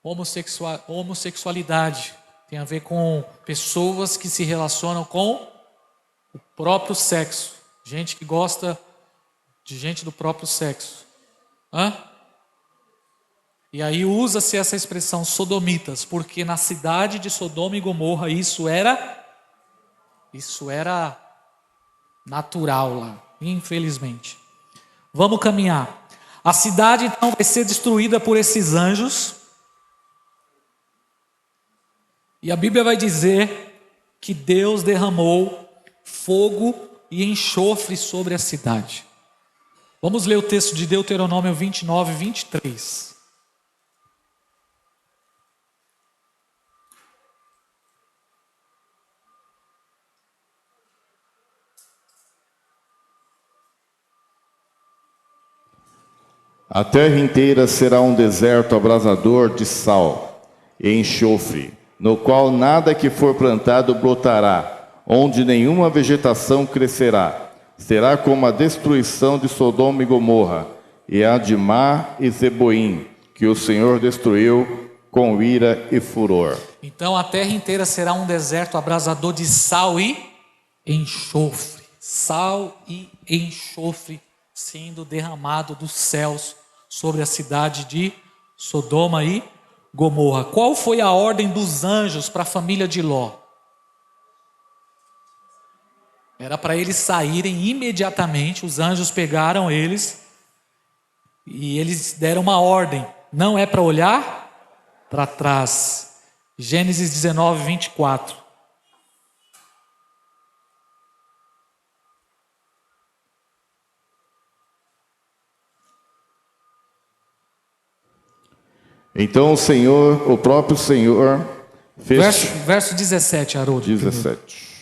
homossexualidade, tem a ver com pessoas que se relacionam com o próprio sexo, gente que gosta de gente do próprio sexo. E aí usa-se essa expressão sodomitas, porque na cidade de Sodoma e Gomorra isso era natural lá, infelizmente. Vamos caminhar. A cidade então vai ser destruída por esses anjos. E a Bíblia vai dizer que Deus derramou fogo e enxofre sobre a cidade. Vamos ler o texto de Deuteronômio 29, 23. A terra inteira será um deserto abrasador de sal e enxofre, no qual nada que for plantado brotará, onde nenhuma vegetação crescerá. Será como a destruição de Sodoma e Gomorra, e Adimá e Zeboim, que o Senhor destruiu com ira e furor. Então a terra inteira será um deserto abrasador de sal e enxofre. Sal e enxofre sendo derramado dos céus sobre a cidade de Sodoma e Gomorra. Qual foi a ordem dos anjos para a família de Ló? Era para eles saírem imediatamente. Os anjos pegaram eles e eles deram uma ordem. Não é para olhar para trás. Gênesis 19, 24. Então o Senhor, o próprio Senhor, fez... Verso 17, Haroldo. 17.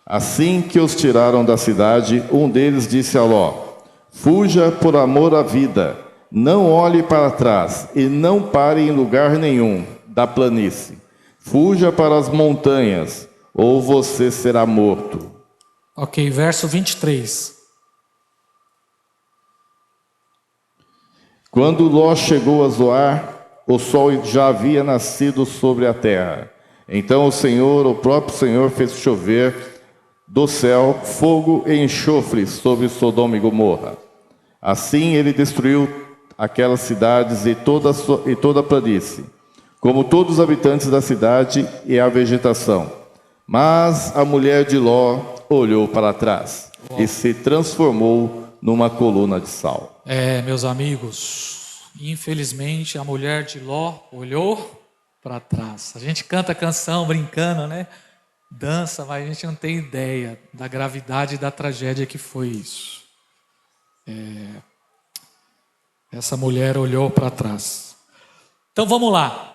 Assim que os tiraram da cidade, um deles disse a Ló: fuja por amor à vida, não olhe para trás e não pare em lugar nenhum da planície. Fuja para as montanhas, ou você será morto. Ok, verso 23. Quando Ló chegou a Zoar, o sol já havia nascido sobre a terra. Então o Senhor, o próprio Senhor, fez chover do céu fogo e enxofre sobre Sodoma e Gomorra. Assim ele destruiu aquelas cidades e toda a planície, como todos os habitantes da cidade e a vegetação. Mas a mulher de Ló olhou para trás e se transformou numa coluna de sal. Meus amigos, infelizmente a mulher de Ló olhou para trás. A gente canta a canção brincando, né? Dança, mas a gente não tem ideia da gravidade e da tragédia que foi isso. Essa mulher olhou para trás. Então vamos lá.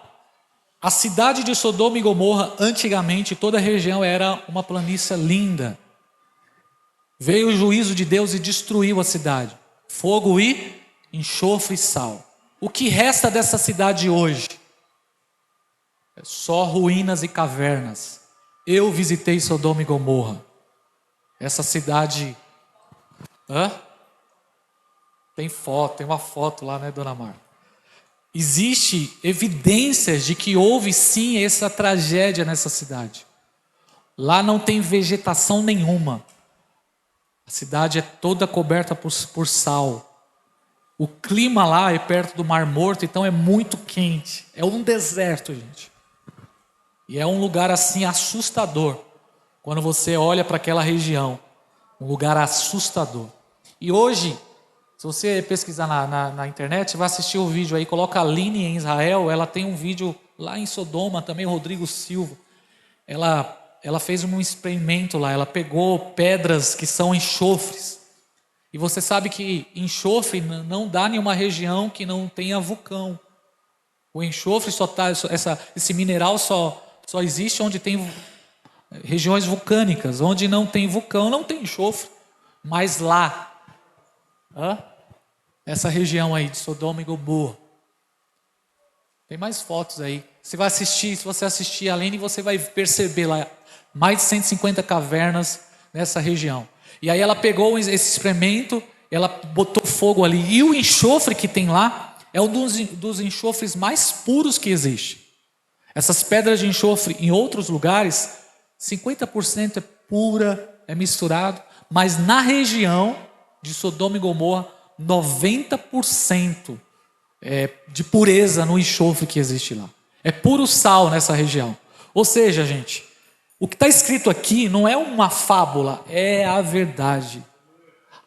A cidade de Sodoma e Gomorra, antigamente, toda a região era uma planície linda. Veio o juízo de Deus e destruiu a cidade. Fogo e enxofre e sal. O que resta dessa cidade hoje? É só ruínas e cavernas. Eu visitei Sodoma e Gomorra. Essa cidade... Tem foto, tem uma foto lá, né, dona Marta? Existe evidências de que houve sim essa tragédia nessa cidade. Lá não tem vegetação nenhuma. A cidade é toda coberta por sal. O clima lá é perto do Mar Morto, então é muito quente. É um deserto, gente. E é um lugar assim assustador. Quando você olha para aquela região, um lugar assustador. E hoje, se você pesquisar na internet, você vai assistir o vídeo aí, coloca a Aline em Israel, ela tem um vídeo lá em Sodoma, também Rodrigo Silva. Ela fez um experimento lá, ela pegou pedras que são enxofres. E você sabe que enxofre não dá em uma região que não tenha vulcão. O enxofre esse mineral só existe onde tem regiões vulcânicas. Onde não tem vulcão, não tem enxofre. Mas lá, essa região aí de Sodoma e Gomorra, tem mais fotos aí. Se você assistir a Aline, você vai perceber lá mais de 150 cavernas nessa região. E aí ela pegou esse experimento, ela botou fogo ali. E o enxofre que tem lá é um dos enxofres mais puros que existe. Essas pedras de enxofre em outros lugares, 50% é pura, é misturado. Mas na região de Sodoma e Gomorra, 90% de pureza no enxofre que existe lá. É puro sal nessa região. Ou seja, gente, o que está escrito aqui não é uma fábula, é a verdade.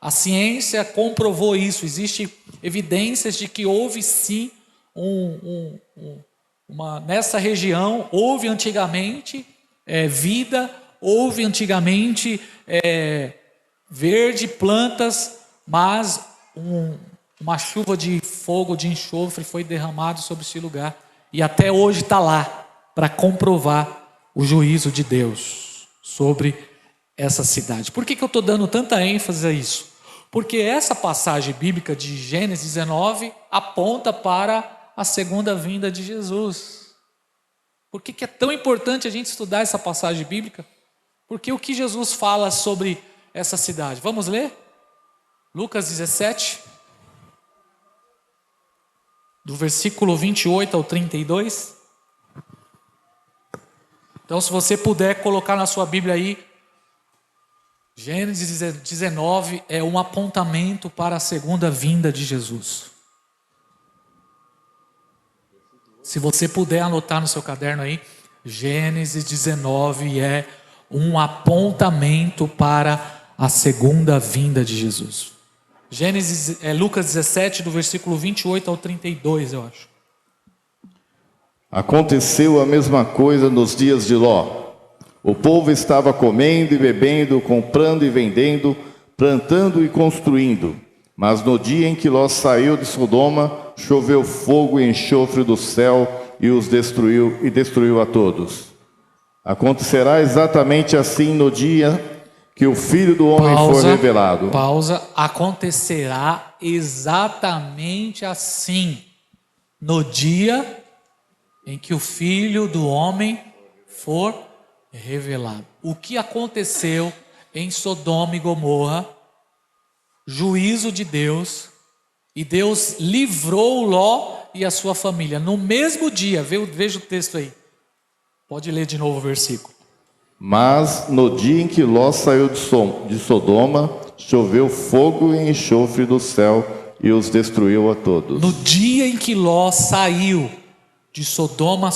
A ciência comprovou isso. Existem evidências de que houve sim nessa região, houve antigamente vida, houve antigamente verde, plantas, mas uma chuva de fogo, de enxofre foi derramado sobre esse lugar. E até hoje está lá para comprovar o juízo de Deus sobre essa cidade. Por que eu estou dando tanta ênfase a isso? Porque essa passagem bíblica de Gênesis 19 aponta para a segunda vinda de Jesus. Por que é tão importante a gente estudar essa passagem bíblica? Porque o que Jesus fala sobre essa cidade? Vamos ler? Lucas 17, do versículo 28 ao 32. Então, se você puder colocar na sua Bíblia aí, Gênesis 19 é um apontamento para a segunda vinda de Jesus. Se você puder anotar no seu caderno aí, Gênesis 19 é um apontamento para a segunda vinda de Jesus. Lucas 17, do versículo 28 ao 32, eu acho. Aconteceu a mesma coisa nos dias de Ló. O povo estava comendo e bebendo, comprando e vendendo, plantando e construindo. Mas no dia em que Ló saiu de Sodoma, choveu fogo e enxofre do céu e os destruiu a todos. Acontecerá exatamente assim no dia que o Filho do Homem for revelado. Acontecerá exatamente assim no dia em que o Filho do Homem for revelado. O que aconteceu em Sodoma e Gomorra? Juízo de Deus, e Deus livrou Ló e a sua família. No mesmo dia, veja o texto aí. Pode ler de novo o versículo. Mas no dia em que Ló saiu de Sodoma, choveu fogo e enxofre do céu e os destruiu a todos. No dia em que Ló saiu de Sodoma,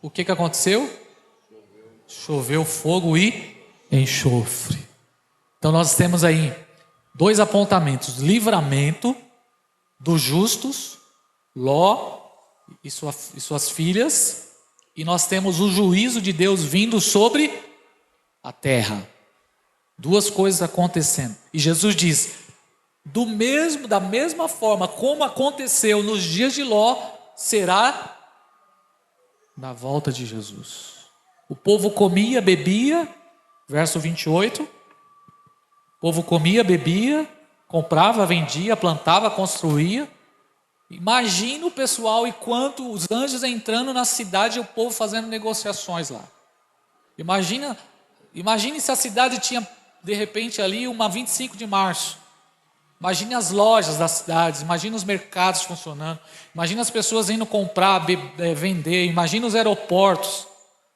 o que aconteceu? Choveu fogo e enxofre. Então nós temos aí dois apontamentos: livramento dos justos, Ló e suas filhas, e nós temos o juízo de Deus vindo sobre a terra. Duas coisas acontecendo. E Jesus diz: da mesma forma como aconteceu nos dias de Ló, será na volta de Jesus. O povo comia, bebia, verso 28. O povo comia, bebia, comprava, vendia, plantava, construía. Imagina o pessoal enquanto os anjos entrando na cidade e o povo fazendo negociações lá. Imagine se a cidade tinha, de repente, ali uma 25 de março. Imagine as lojas das cidades, imagine os mercados funcionando, imagine as pessoas indo comprar, vender, imagine os aeroportos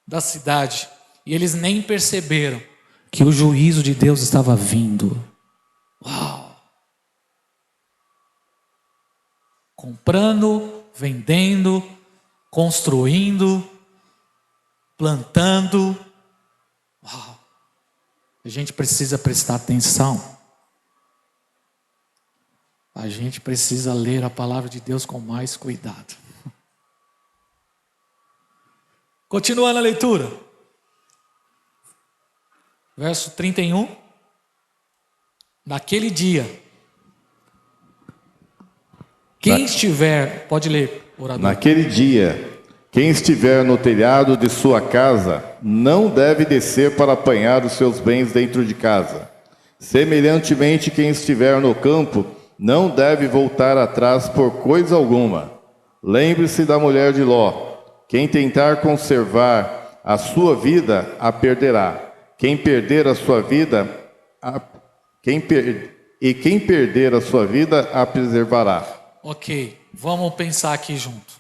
da cidade. E eles nem perceberam que o juízo de Deus estava vindo. Uau! Comprando, vendendo, construindo, plantando. Uau! a gente precisa prestar atenção. A gente precisa ler a palavra de Deus com mais cuidado. Continuando a leitura. Verso 31. Naquele dia, quem estiver, pode ler, orador. Naquele dia, quem estiver no telhado de sua casa, não deve descer para apanhar os seus bens dentro de casa. Semelhantemente, quem estiver no campo, não deve voltar atrás por coisa alguma. Lembre-se da mulher de Ló. Quem tentar conservar a sua vida, a perderá. Quem perder a sua vida, quem perder a sua vida, a preservará. Ok, vamos pensar aqui junto.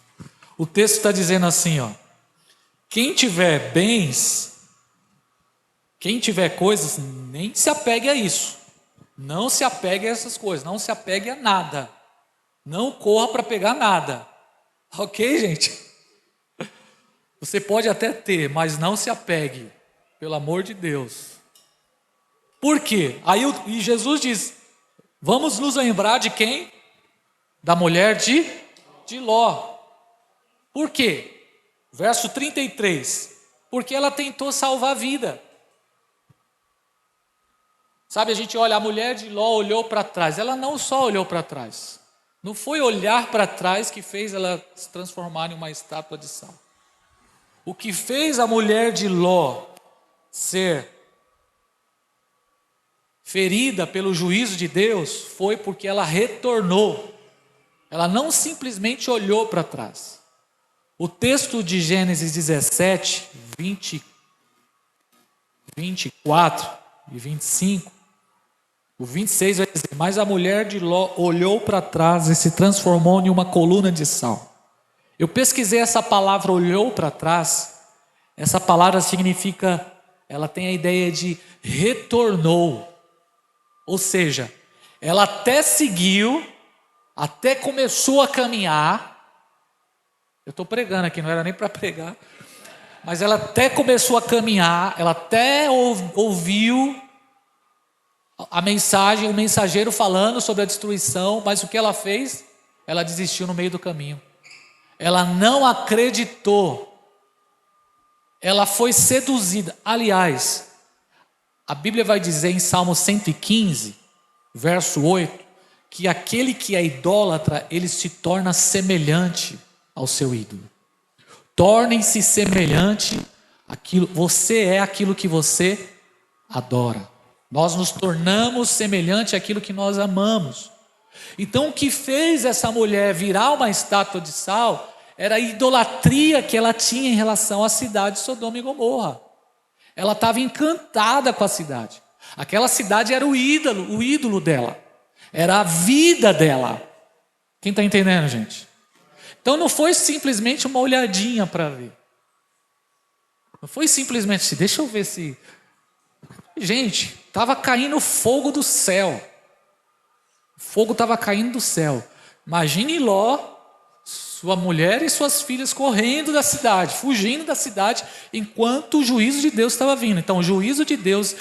O texto está dizendo assim, ó. Quem tiver bens, quem tiver coisas, nem se apegue a isso. Não se apegue a essas coisas, não se apegue a nada. Não corra para pegar nada. Ok, gente? Você pode até ter, mas não se apegue. Pelo amor de Deus. Por quê? E Jesus diz, vamos nos lembrar de quem? Da mulher de Ló. Por quê? Verso 33. Porque ela tentou salvar a vida. Sabe, a gente olha, a mulher de Ló olhou para trás. Ela não só olhou para trás. Não foi olhar para trás que fez ela se transformar em uma estátua de sal. O que fez a mulher de Ló ser ferida pelo juízo de Deus foi porque ela retornou. Ela não simplesmente olhou para trás. O texto de Gênesis 17, 24 e 25, o 26 vai dizer, mas a mulher de Ló olhou para trás e se transformou em uma coluna de sal. Eu pesquisei essa palavra olhou para trás. Essa palavra significa, ela tem a ideia de retornou. Ou seja, ela até seguiu, até começou a caminhar. Eu estou pregando aqui, não era nem para pregar. Mas ela até começou a caminhar, ela até ouviu a mensagem, o mensageiro falando sobre a destruição, mas o que ela fez? Ela desistiu no meio do caminho. Ela não acreditou. Ela foi seduzida. Aliás, a Bíblia vai dizer em Salmo 115, verso 8, que aquele que é idólatra, ele se torna semelhante ao seu ídolo. Tornem-se semelhante àquilo, você é aquilo que você adora. Nós nos tornamos semelhante àquilo que nós amamos. Então o que fez essa mulher virar uma estátua de sal era a idolatria que ela tinha em relação à cidade de Sodoma e Gomorra. Ela estava encantada com a cidade. Aquela cidade era o ídolo dela. Era a vida dela. Quem está entendendo, gente? Então não foi simplesmente uma olhadinha para ver. Não foi simplesmente assim, deixa eu ver se... Gente, estava caindo fogo do céu. O fogo estava caindo do céu. Imagine Ló, sua mulher e suas filhas correndo da cidade, fugindo da cidade, enquanto o juízo de Deus estava vindo. Então o juízo de Deus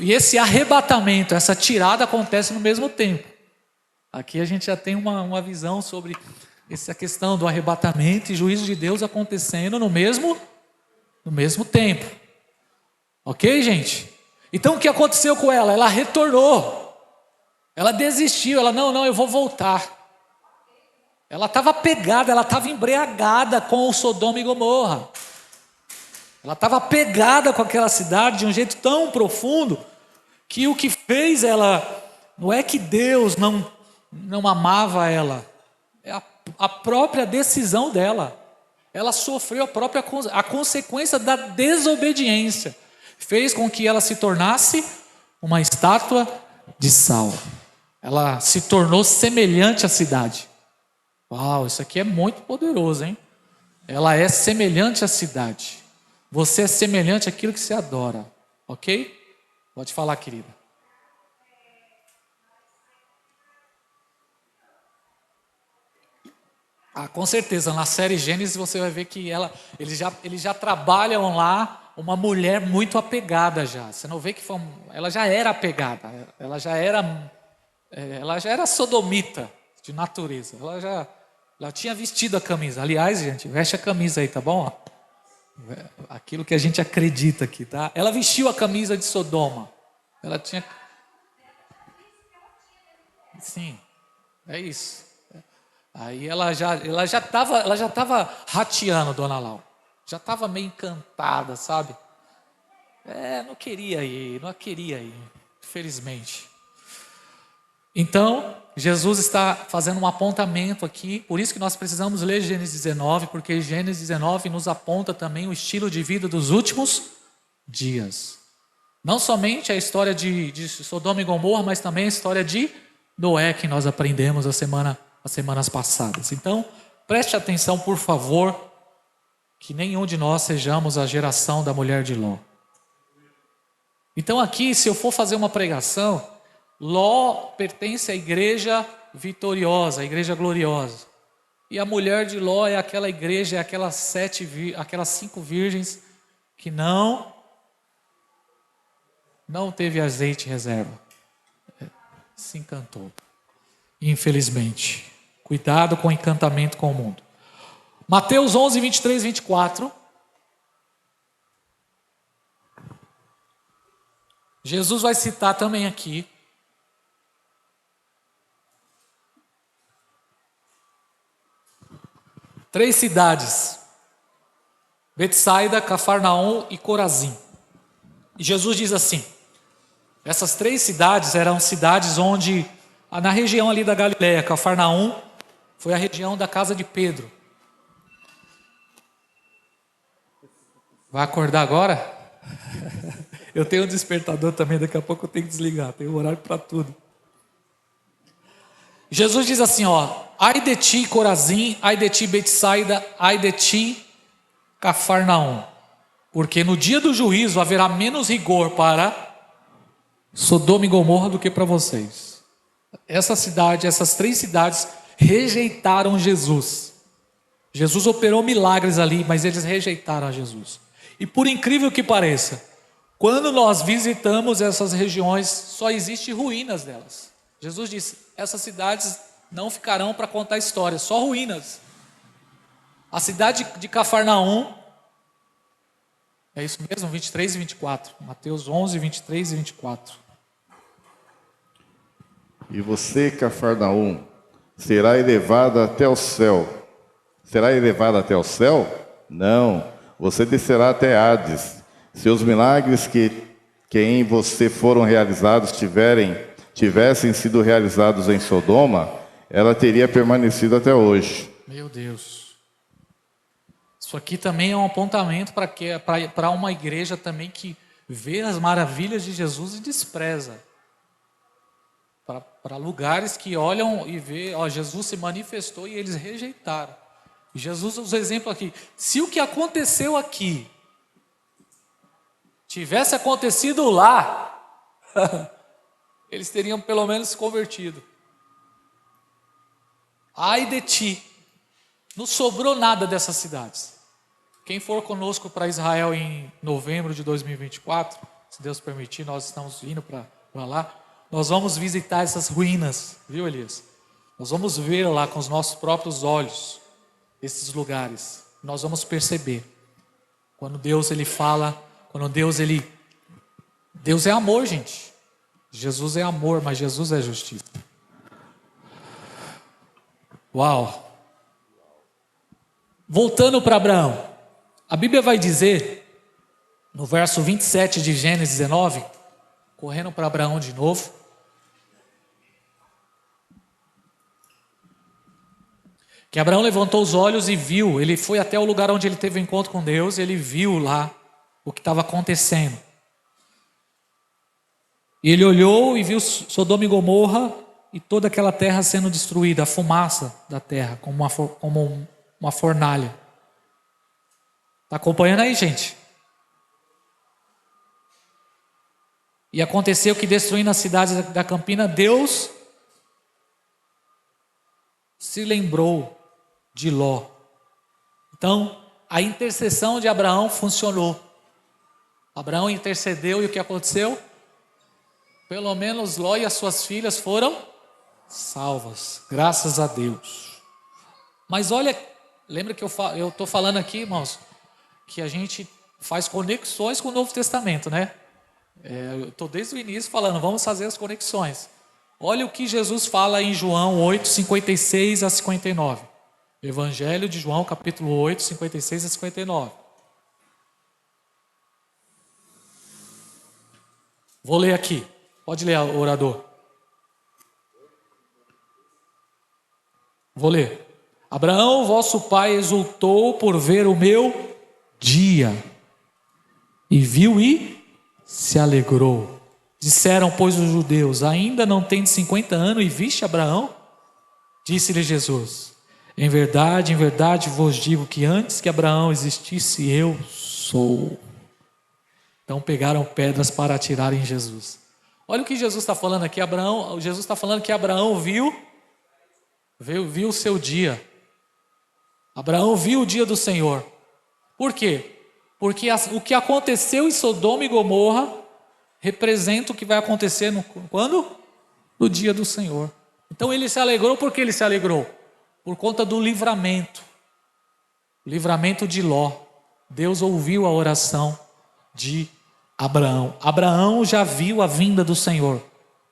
e esse arrebatamento, essa tirada acontece no mesmo tempo. Aqui a gente já tem uma visão sobre essa questão do arrebatamento e juízo de Deus acontecendo no mesmo tempo. Ok, gente? Então o que aconteceu com ela? Ela retornou. Ela desistiu. Ela, não, eu vou voltar. Ela estava pegada, ela estava embriagada com o Sodoma e Gomorra. Ela estava pegada com aquela cidade de um jeito tão profundo que o que fez ela, não é que Deus não amava ela, é a própria decisão dela. Ela sofreu a consequência da desobediência. Fez com que ela se tornasse uma estátua de sal. Ela se tornou semelhante à cidade. Uau, isso aqui é muito poderoso, hein? Ela é semelhante à cidade. Você é semelhante àquilo que você adora. Ok? Pode falar, querida. Com certeza, na série Gênesis você vai ver que eles já trabalham lá uma mulher muito apegada já. Você não vê que ela já era apegada, ela já era sodomita de natureza. Ela tinha vestido a camisa. Aliás, gente, veste a camisa aí, tá bom? Aquilo que a gente acredita aqui, tá? Ela vestiu a camisa de Sodoma. Ela tinha... Sim, é isso. Aí ela já estava rateando, Dona Lau. Já estava meio encantada, sabe? Não queria ir, infelizmente. Então, Jesus está fazendo um apontamento aqui, por isso que nós precisamos ler Gênesis 19, porque Gênesis 19 nos aponta também o estilo de vida dos últimos dias. Não somente a história de Sodoma e Gomorra, mas também a história de Noé, que nós aprendemos as semanas passadas. Então, preste atenção, por favor, que nenhum de nós sejamos a geração da mulher de Ló. Então aqui, se eu for fazer uma pregação, Ló pertence à igreja vitoriosa, à igreja gloriosa. E a mulher de Ló é aquela igreja, aquelas 5 virgens que não teve azeite em reserva. Se encantou. Infelizmente. Cuidado com o encantamento com o mundo. Mateus 11, 23, 24. Jesus vai citar também aqui. Três cidades: Betsaida, Cafarnaum e Corazim. E Jesus diz assim: essas 3 cidades eram cidades onde, na região ali da Galileia, Cafarnaum foi a região da casa de Pedro. Vai acordar agora? Eu tenho um despertador também, daqui a pouco eu tenho que desligar, tem um horário para tudo. Jesus diz assim, ai de ti Corazim, ai de ti Betsaida, ai de ti Cafarnaum, porque no dia do juízo haverá menos rigor para Sodoma e Gomorra do que para vocês. Essas 3 cidades rejeitaram Jesus. Jesus operou milagres ali, mas eles rejeitaram a Jesus. E por incrível que pareça, quando nós visitamos essas regiões, só existem ruínas delas. Jesus disse, essas cidades não ficarão para contar histórias, só ruínas. A cidade de Cafarnaum, é isso mesmo, 23 e 24. Mateus 11, 23 e 24. E você, Cafarnaum, será elevada até o céu. Será elevada até o céu? Não, você descerá até Hades. Se os milagres que em você foram realizados tivessem sido realizados em Sodoma, ela teria permanecido até hoje. Meu Deus. Isso aqui também é um apontamento para uma igreja também que vê as maravilhas de Jesus e despreza. Para lugares que olham e vê, Jesus se manifestou e eles rejeitaram. E Jesus usa o exemplo aqui. Se o que aconteceu aqui tivesse acontecido lá, eles teriam pelo menos se convertido. Ai de ti, não sobrou nada dessas cidades. Quem for conosco para Israel em novembro de 2024, se Deus permitir, nós estamos indo para lá, nós vamos visitar essas ruínas, viu, Elias? Nós vamos ver lá com os nossos próprios olhos esses lugares. Nós vamos perceber quando Deus ele fala, quando Deus é amor, gente. Jesus é amor, mas Jesus é justiça. Uau! Voltando para Abraão, a Bíblia vai dizer, no verso 27 de Gênesis 19, correndo para Abraão de novo, que Abraão levantou os olhos e viu, ele foi até o lugar onde ele teve o encontro com Deus, e ele viu lá o que estava acontecendo. E ele olhou e viu Sodoma e Gomorra e toda aquela terra sendo destruída, a fumaça da terra, como uma fornalha. Está acompanhando aí, gente? E aconteceu que, destruindo as cidades da campina, Deus se lembrou de Ló. Então, a intercessão de Abraão funcionou. Abraão intercedeu e o que aconteceu? Pelo menos Ló e as suas filhas foram salvas, graças a Deus. Mas olha, lembra que eu estou falando aqui, irmãos, que a gente faz conexões com o Novo Testamento, né? Eu estou desde o início falando, vamos fazer as conexões. Olha o que Jesus fala em João 8, 56 a 59. Evangelho de João, capítulo 8, 56 a 59. Vou ler aqui. Pode ler, orador. Vou ler. Abraão, vosso pai, exultou por ver o meu dia, e viu e se alegrou. Disseram, pois, os judeus, ainda não tem 50 anos e viste Abraão? Disse-lhe Jesus, em verdade vos digo que antes que Abraão existisse, eu sou. Então pegaram pedras para atirar em Jesus. Olha o que Jesus está falando aqui. Jesus está falando que Abraão viu o seu dia. Abraão viu o dia do Senhor. Por quê? Porque o que aconteceu em Sodoma e Gomorra representa o que vai acontecer quando? No dia do Senhor. Então ele se alegrou. Por que ele se alegrou? Por conta do livramento. O livramento de Ló. Deus ouviu a oração de Abraão. Abraão já viu a vinda do Senhor.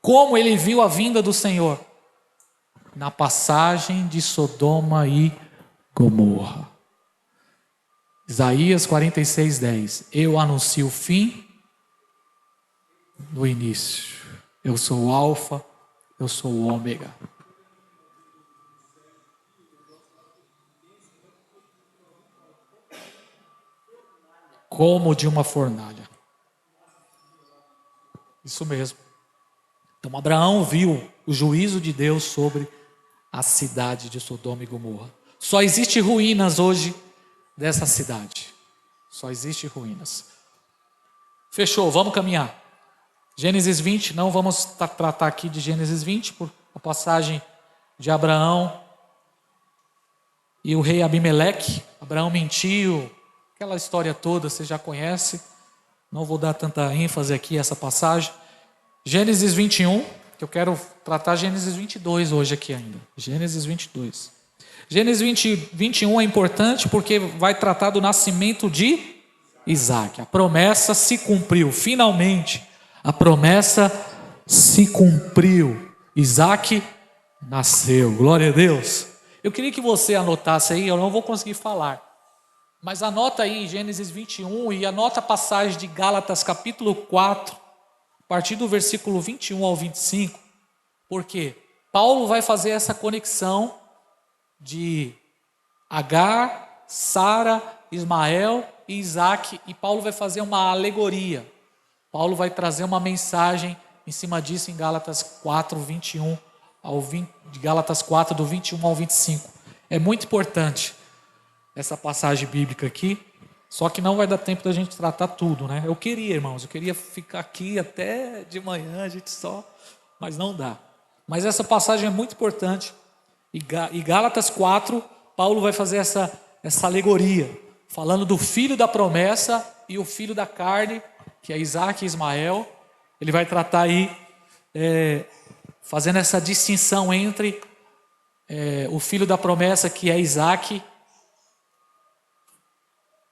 Como ele viu a vinda do Senhor? Na passagem de Sodoma e Gomorra. Isaías 46, 10. Eu anuncio o fim do início. Eu sou o alfa, eu sou o ômega. Como de uma fornalha. Isso mesmo. Então Abraão viu o juízo de Deus sobre a cidade de Sodoma e Gomorra. Só existe ruínas hoje dessa cidade. Só existe ruínas. Fechou, vamos caminhar. Gênesis 20, não vamos tratar aqui de Gênesis 20, por a passagem de Abraão e o rei Abimeleque. Abraão mentiu, aquela história toda você já conhece. Não vou dar tanta ênfase aqui a essa passagem. Gênesis 21, que eu quero tratar Gênesis 22 hoje aqui ainda. Gênesis 22. Gênesis 21 é importante porque vai tratar do nascimento de Isaac. A promessa se cumpriu, finalmente. A promessa se cumpriu. Isaac nasceu. Glória a Deus. Eu queria que você anotasse aí, eu não vou conseguir falar. Mas anota aí Gênesis 21 e anota a passagem de Gálatas capítulo 4, a partir do versículo 21 ao 25. Porque Paulo vai fazer essa conexão de Agar, Sara, Ismael e Isaac. E Paulo vai fazer uma alegoria. Paulo vai trazer uma mensagem em cima disso em Gálatas 4, 21 ao 20, de Gálatas 4, do 21 ao 25. É muito importante essa passagem bíblica aqui, só que não vai dar tempo da gente tratar tudo, né? Eu queria, irmãos, eu queria ficar aqui até de manhã, a gente só, mas não dá. Mas essa passagem é muito importante. E Gálatas 4, Paulo vai fazer essa alegoria, falando do filho da promessa e o filho da carne, que é Isaac e Ismael. Ele vai tratar aí, fazendo essa distinção entre o filho da promessa, que é Isaac,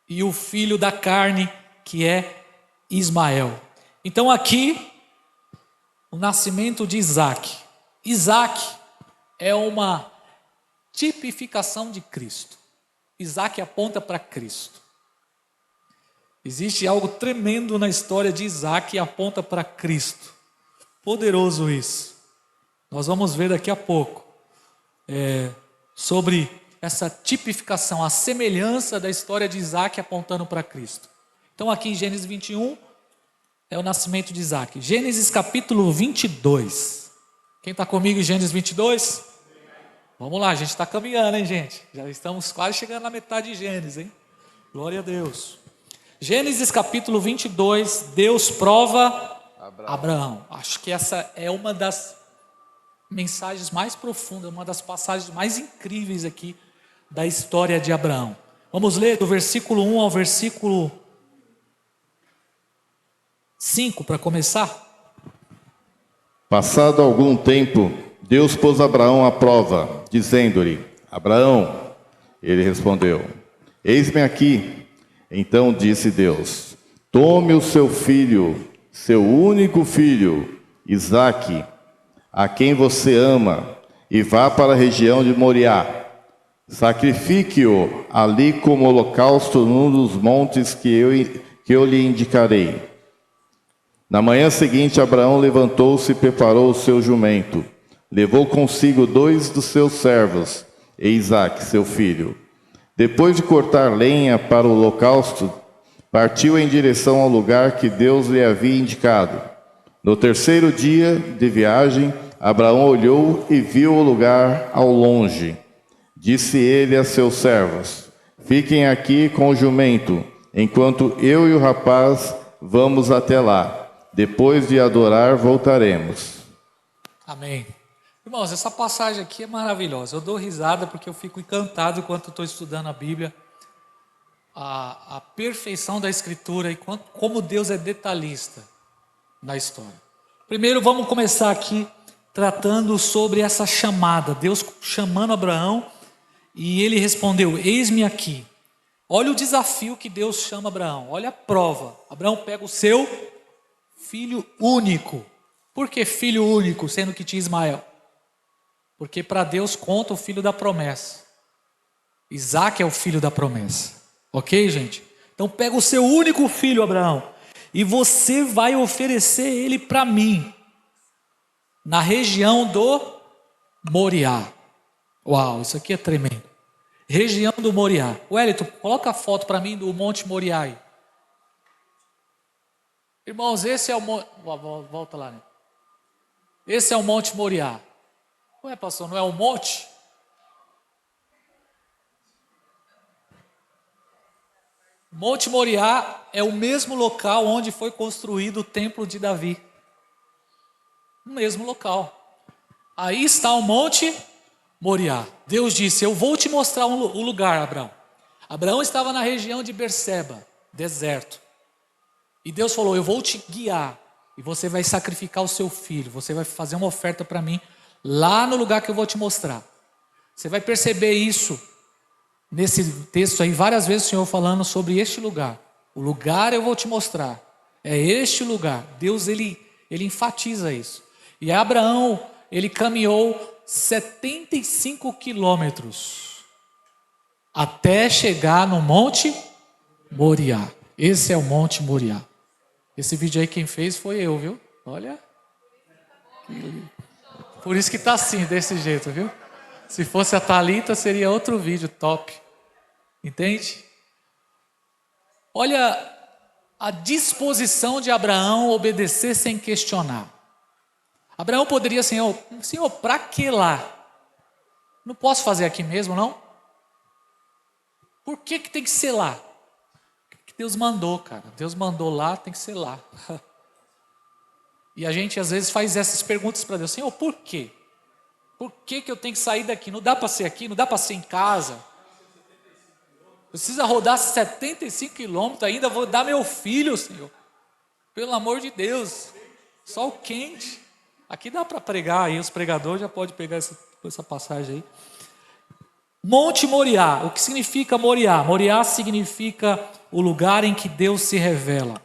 e o filho da carne, que é Ismael. Então aqui, o nascimento de Isaac. Isaac é uma tipificação de Cristo. Isaac aponta para Cristo. Existe algo tremendo na história de Isaac e aponta para Cristo. Poderoso isso. Nós vamos ver daqui a pouco sobre essa tipificação, a semelhança da história de Isaac apontando para Cristo. Então aqui em Gênesis 21 é o nascimento de Isaac. Gênesis capítulo 22. Quem está comigo em Gênesis 22? Vamos lá, a gente está caminhando, hein, gente? Já estamos quase chegando na metade de Gênesis, hein? Glória a Deus. Gênesis capítulo 22, Deus prova Abraão. Acho que essa é uma das mensagens mais profundas, uma das passagens mais incríveis aqui da história de Abraão. Vamos ler do versículo 1 ao versículo 5 para começar. Passado algum tempo, Deus pôs Abraão à prova, dizendo-lhe: Abraão. Ele respondeu: Eis-me aqui. Então disse Deus: Tome o seu filho, seu único filho, Isaque, a quem você ama, e vá para a região de Moriá. Sacrifique-o ali como holocausto num dos montes que eu lhe indicarei. Na manhã seguinte, Abraão levantou-se e preparou o seu jumento. Levou consigo 2 dos seus servos, e Isaque, seu filho. Depois de cortar lenha para o holocausto, partiu em direção ao lugar que Deus lhe havia indicado. No terceiro dia de viagem, Abraão olhou e viu o lugar ao longe. Disse ele a seus servos: Fiquem aqui com o jumento, enquanto eu e o rapaz vamos até lá. Depois de adorar, voltaremos. Amém. Irmãos, essa passagem aqui é maravilhosa. Eu dou risada porque eu fico encantado enquanto estou estudando a Bíblia. A perfeição da Escritura e como Deus é detalhista na história. Primeiro, vamos começar aqui tratando sobre essa chamada. Deus chamando Abraão e ele respondeu: Eis-me aqui. Olha o desafio que Deus chama Abraão. Olha a prova. Abraão pega o seu filho único. Por que filho único, sendo que tinha Ismael? Porque para Deus conta o filho da promessa. Isaque é o filho da promessa. Ok, gente? Então pega o seu único filho, Abraão, e você vai oferecer ele para mim, na região do Moriá. Uau, isso aqui é tremendo. Região do Moriá. Wellington, coloca a foto para mim do Monte Moriá aí. Irmãos, esse é o Monte... Volta lá, né? Esse é o Monte Moriá. Ué, pastor, não é um monte? Monte Moriá é o mesmo local onde foi construído o templo de Davi. O mesmo local. Aí está o Monte Moriá. Deus disse: eu vou te mostrar o lugar, Abraão. Abraão estava na região de Berseba, deserto. E Deus falou: eu vou te guiar. E você vai sacrificar o seu filho. Você vai fazer uma oferta para mim lá no lugar que eu vou te mostrar. Você vai perceber isso nesse texto aí, várias vezes o Senhor falando sobre este lugar. O lugar eu vou te mostrar. É este lugar. Deus, ele enfatiza isso. E Abraão, ele caminhou 75 quilômetros até chegar no Monte Moriá. Esse é o Monte Moriá. Esse vídeo aí quem fez foi eu, viu? Olha. Por isso que está assim, desse jeito, viu? Se fosse a Thalita, seria outro vídeo top. Entende? Olha a disposição de Abraão obedecer sem questionar. Abraão poderia, Senhor, para que lá? Não posso fazer aqui mesmo, não? Por que tem que ser lá? Porque Deus mandou, cara. Deus mandou lá, tem que ser lá. E a gente às vezes faz essas perguntas para Deus: Senhor, por quê? Por que eu tenho que sair daqui? Não dá para ser aqui, não dá para ser em casa. Precisa rodar 75 quilômetros ainda, vou dar meu filho, Senhor. Pelo amor de Deus. Sol quente. Aqui dá para pregar aí, os pregadores já podem pegar essa passagem aí. Monte Moriá. O que significa Moriá? Moriá significa o lugar em que Deus se revela.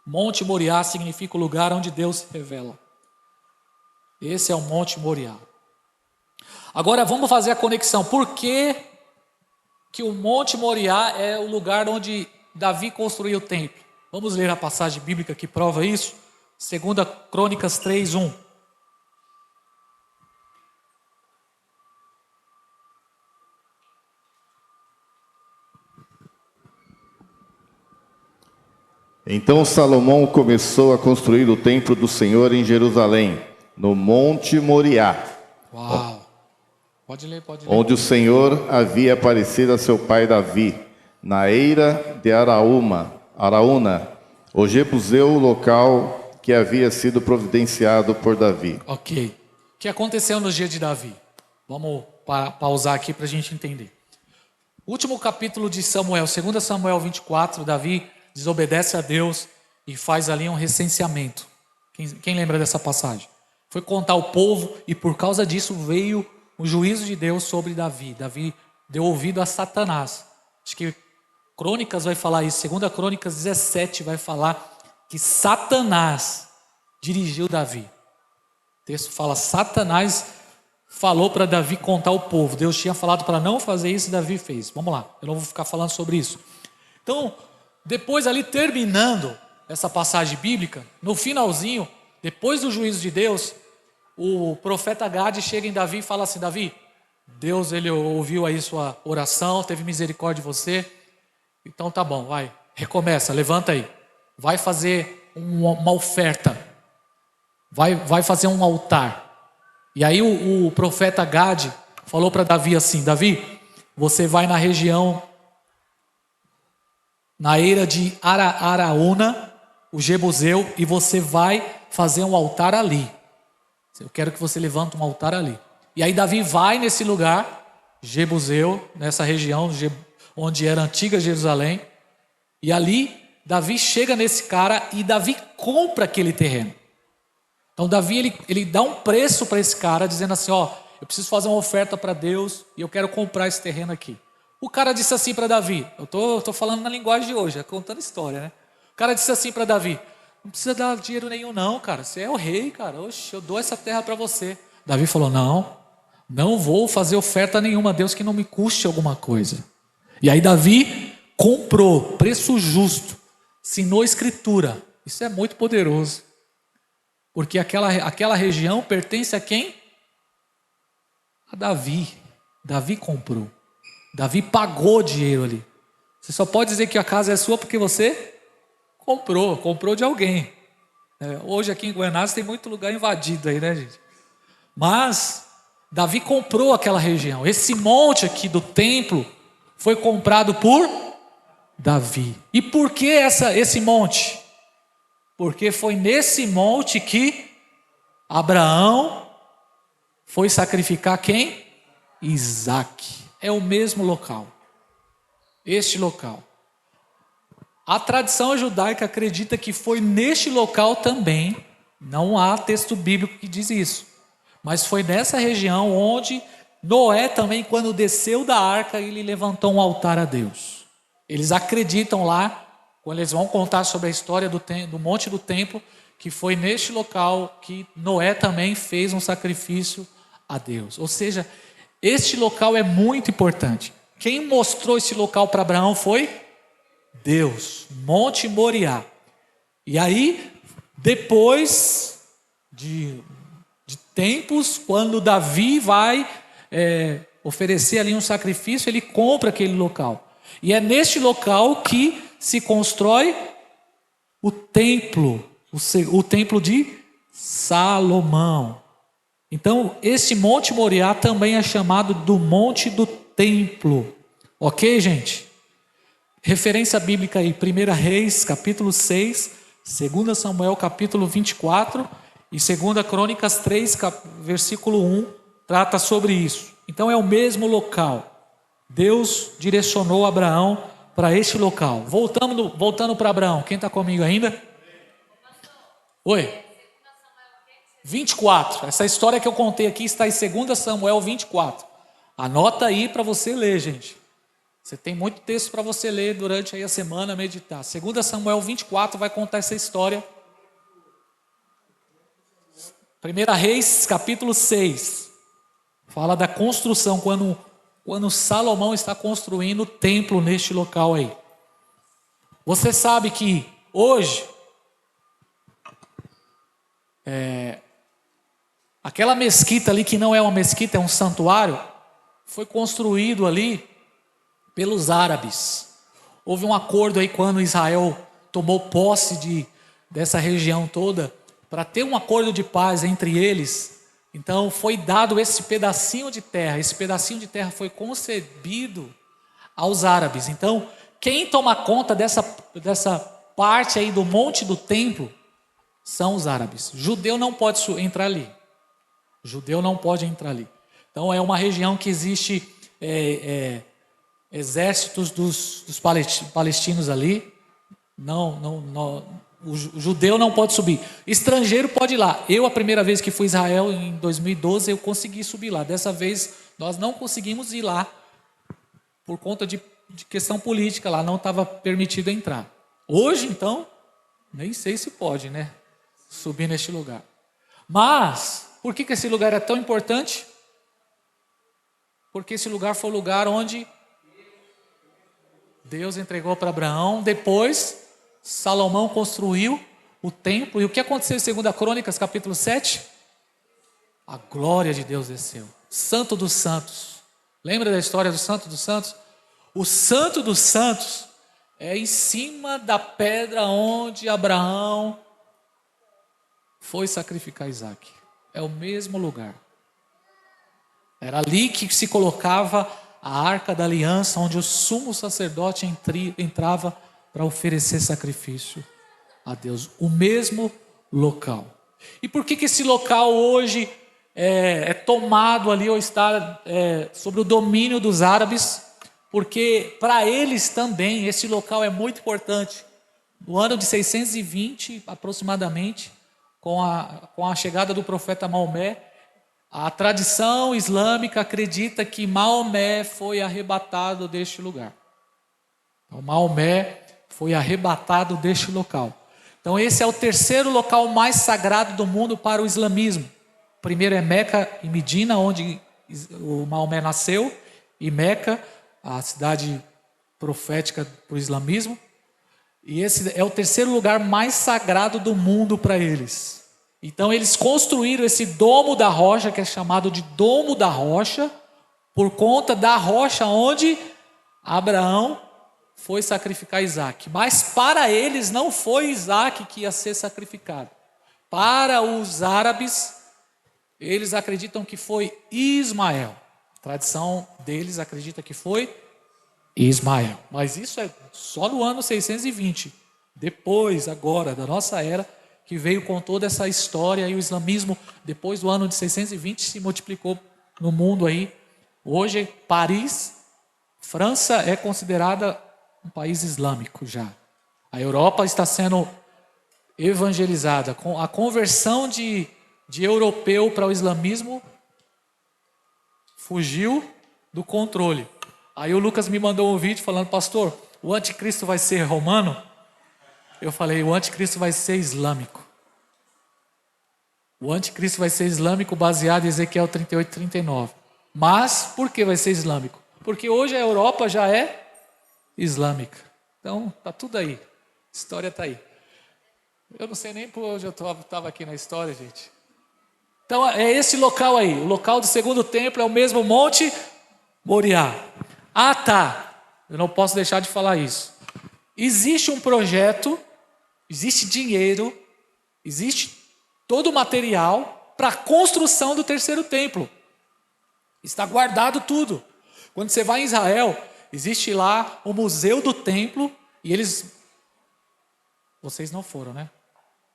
Monte Moriá significa o lugar onde Deus se revela. Esse é o Monte Moriá. Agora vamos fazer a conexão. Por que o Monte Moriá é o lugar onde Davi construiu o templo? Vamos ler a passagem bíblica que prova isso. 2 Crônicas 3:1. Então Salomão começou a construir o templo do Senhor em Jerusalém, no Monte Moriá. Uau! Pode ler. Onde o Senhor havia aparecido a seu pai Davi, na eira de Araúna, o Jebuseu, local que havia sido providenciado por Davi. Ok. O que aconteceu no dia de Davi? Vamos pausar aqui para a gente entender. Último capítulo de Samuel, 2 Samuel 24, Davi desobedece a Deus e faz ali um recenseamento. Quem lembra dessa passagem? Foi contar o povo e por causa disso veio o juízo de Deus sobre Davi. Davi deu ouvido a Satanás. Acho que Crônicas vai falar isso. 2 Crônicas 17 vai falar que Satanás dirigiu Davi. O texto fala, Satanás falou para Davi contar o povo. Deus tinha falado para não fazer isso e Davi fez. Vamos lá, eu não vou ficar falando sobre isso. Então, depois ali terminando essa passagem bíblica, no finalzinho, depois do juízo de Deus, o profeta Gade chega em Davi e fala assim, Davi, Deus ele ouviu aí sua oração, teve misericórdia de você, então tá bom, vai, recomeça, levanta aí, vai fazer uma oferta, vai fazer um altar. E aí o profeta Gade falou para Davi assim, Davi, você vai na região, na eira de Araúna, o Jebuseu, e você vai fazer um altar ali. Eu quero que você levante um altar ali. E aí Davi vai nesse lugar, Jebuseu, nessa região onde era a antiga Jerusalém, e ali Davi chega nesse cara e Davi compra aquele terreno. Então Davi ele dá um preço para esse cara, dizendo assim, ó, eu preciso fazer uma oferta para Deus e eu quero comprar esse terreno aqui. O cara disse assim para Davi, eu tô falando na linguagem de hoje, contando história, né? O cara disse assim para Davi, não precisa dar dinheiro nenhum não, cara, você é o rei, cara, oxe, eu dou essa terra para você. Davi falou, não vou fazer oferta nenhuma a Deus que não me custe alguma coisa. E aí Davi comprou, preço justo, assinou a escritura. Isso é muito poderoso. Porque aquela região pertence a quem? A Davi. Davi comprou. Davi pagou dinheiro ali. Você só pode dizer que a casa é sua porque você comprou de alguém. Hoje aqui em Guanás tem muito lugar invadido aí, né, gente? Mas Davi comprou aquela região. Esse monte aqui do templo foi comprado por Davi. E por que esse monte? Porque foi nesse monte que Abraão foi sacrificar quem? Isaque. É o mesmo local. Este local. A tradição judaica acredita que foi neste local também. Não há texto bíblico que diz isso. Mas foi nessa região onde Noé também, quando desceu da arca, ele levantou um altar a Deus. Eles acreditam lá, quando eles vão contar sobre a história do Monte do Templo, que foi neste local que Noé também fez um sacrifício a Deus. Ou seja, este local é muito importante. Quem mostrou esse local para Abraão foi Deus, Monte Moriá. E aí, depois de tempos, quando Davi vai oferecer ali um sacrifício, ele compra aquele local. E é neste local que se constrói o templo de Salomão. Então, esse Monte Moriá também é chamado do Monte do Templo. Ok, gente? Referência bíblica aí, 1 Reis, capítulo 6, 2 Samuel, capítulo 24 e 2 Crônicas 3, versículo 1, trata sobre isso. Então, é o mesmo local. Deus direcionou Abraão para este local. Voltando para Abraão. Quem está comigo ainda? Oi? 24. Essa história que eu contei aqui está em 2 Samuel 24. Anota aí para você ler, gente. Você tem muito texto para você ler durante aí a semana, meditar. 2 Samuel 24 vai contar essa história. 1 Reis, capítulo 6. Fala da construção, quando Salomão está construindo o templo neste local aí. Você sabe que hoje, aquela mesquita ali, que não é uma mesquita, é um santuário, foi construído ali pelos árabes. Houve um acordo aí quando Israel tomou posse dessa região toda, para ter um acordo de paz entre eles. Então foi dado esse pedacinho de terra. Esse pedacinho de terra foi concedido aos árabes. Então quem toma conta dessa parte aí do monte do templo são os árabes. Judeu não pode entrar ali. Judeu não pode entrar ali. Então é uma região que existe exércitos dos palestinos ali. O judeu não pode subir. Estrangeiro pode ir lá. Eu, a primeira vez que fui a Israel, em 2012, eu consegui subir lá. Dessa vez, nós não conseguimos ir lá por conta de questão política. Lá não estava permitido entrar. Hoje, então, nem sei se pode, né? Subir neste lugar. Mas, por que esse lugar é tão importante? Porque esse lugar foi o lugar onde Deus entregou para Abraão. Depois, Salomão construiu o templo. E o que aconteceu em 2 Crônicas, capítulo 7? A glória de Deus desceu. Santo dos Santos. Lembra da história do Santo dos Santos? O Santo dos Santos é em cima da pedra onde Abraão foi sacrificar Isaac. É o mesmo lugar. Era ali que se colocava a arca da aliança, onde o sumo sacerdote entrava para oferecer sacrifício a Deus. O mesmo local. E por que esse local hoje é tomado ali, ou está sob o domínio dos árabes? Porque para eles também esse local é muito importante. No ano de 620 aproximadamente, com a chegada do profeta Maomé, a tradição islâmica acredita que Maomé foi arrebatado deste lugar. Então, Maomé foi arrebatado deste local. Então, esse é o terceiro local mais sagrado do mundo para o islamismo. O primeiro é Meca e Medina, onde o Maomé nasceu, e Meca, a cidade profética para o islamismo. E esse é o terceiro lugar mais sagrado do mundo para eles. Então eles construíram esse domo da rocha, que é chamado de domo da rocha, por conta da rocha onde Abraão foi sacrificar Isaac. Mas para eles não foi Isaac que ia ser sacrificado. Para os árabes, eles acreditam que foi Ismael. A tradição deles acredita que foi Ismael. Mas isso é só no ano 620. Depois, agora, da nossa era, que veio com toda essa história, e o islamismo, depois do ano de 620, se multiplicou no mundo aí. Hoje, Paris, França, é considerada um país islâmico já. A Europa está sendo evangelizada. Com a conversão de europeu para o islamismo, fugiu do controle. Aí o Lucas me mandou um vídeo falando: pastor, o anticristo vai ser romano? Eu falei: o anticristo vai ser islâmico. O anticristo vai ser islâmico baseado em Ezequiel 38, 39. Mas por que vai ser islâmico? Porque hoje a Europa já é islâmica. Então está tudo aí. A história está aí. Eu não sei nem por onde eu estava aqui na história, gente. Então é esse local aí. O local do segundo templo é o mesmo Monte Moriá. Ah, tá. Eu não posso deixar de falar isso. Existe um projeto, existe dinheiro, existe todo o material para a construção do terceiro templo. Está guardado tudo. Quando você vai em Israel, existe lá o Museu do Templo, e eles... Vocês não foram, né?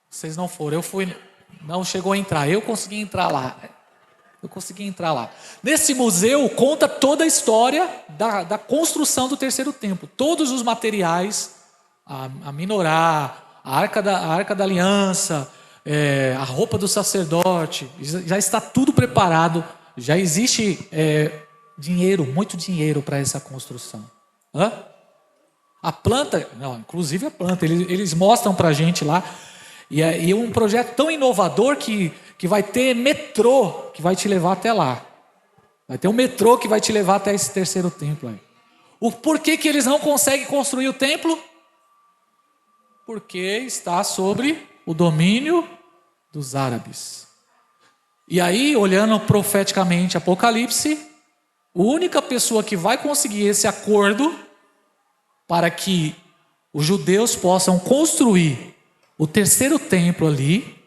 Vocês não foram. Eu fui... Não chegou a entrar. Eu consegui entrar lá. Nesse museu conta toda a história da construção do terceiro templo. Todos os materiais, a menorá, a arca da aliança, a roupa do sacerdote, já está tudo preparado. Já existe dinheiro, muito dinheiro para essa construção. A planta, não, inclusive a planta, eles mostram para a gente lá. E é um projeto tão inovador que vai ter metrô que vai te levar até lá. Vai ter um metrô que vai te levar até esse terceiro templo aí. Por que eles não conseguem construir o templo? Porque está sobre o domínio dos árabes. E aí, olhando profeticamente Apocalipse, a única pessoa que vai conseguir esse acordo para que os judeus possam construir o terceiro templo ali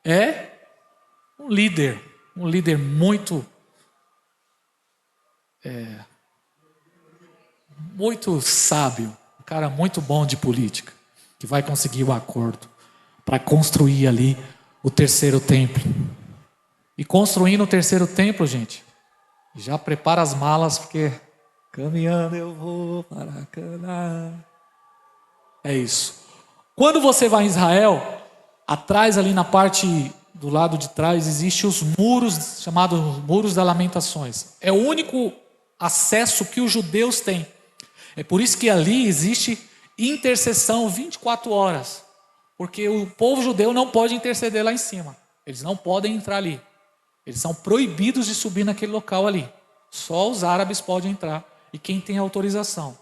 é um líder muito sábio, um cara muito bom de política, que vai conseguir o acordo para construir ali o terceiro templo. E construindo o terceiro templo, gente, já prepara as malas, porque caminhando eu vou para Canaã. É isso. Quando você vai em Israel, atrás ali na parte do lado de trás, existem os muros, chamados Muros das Lamentações. É o único acesso que os judeus têm. É por isso que ali existe intercessão 24 horas. Porque o povo judeu não pode interceder lá em cima. Eles não podem entrar ali. Eles são proibidos de subir naquele local ali. Só os árabes podem entrar. E quem tem autorização.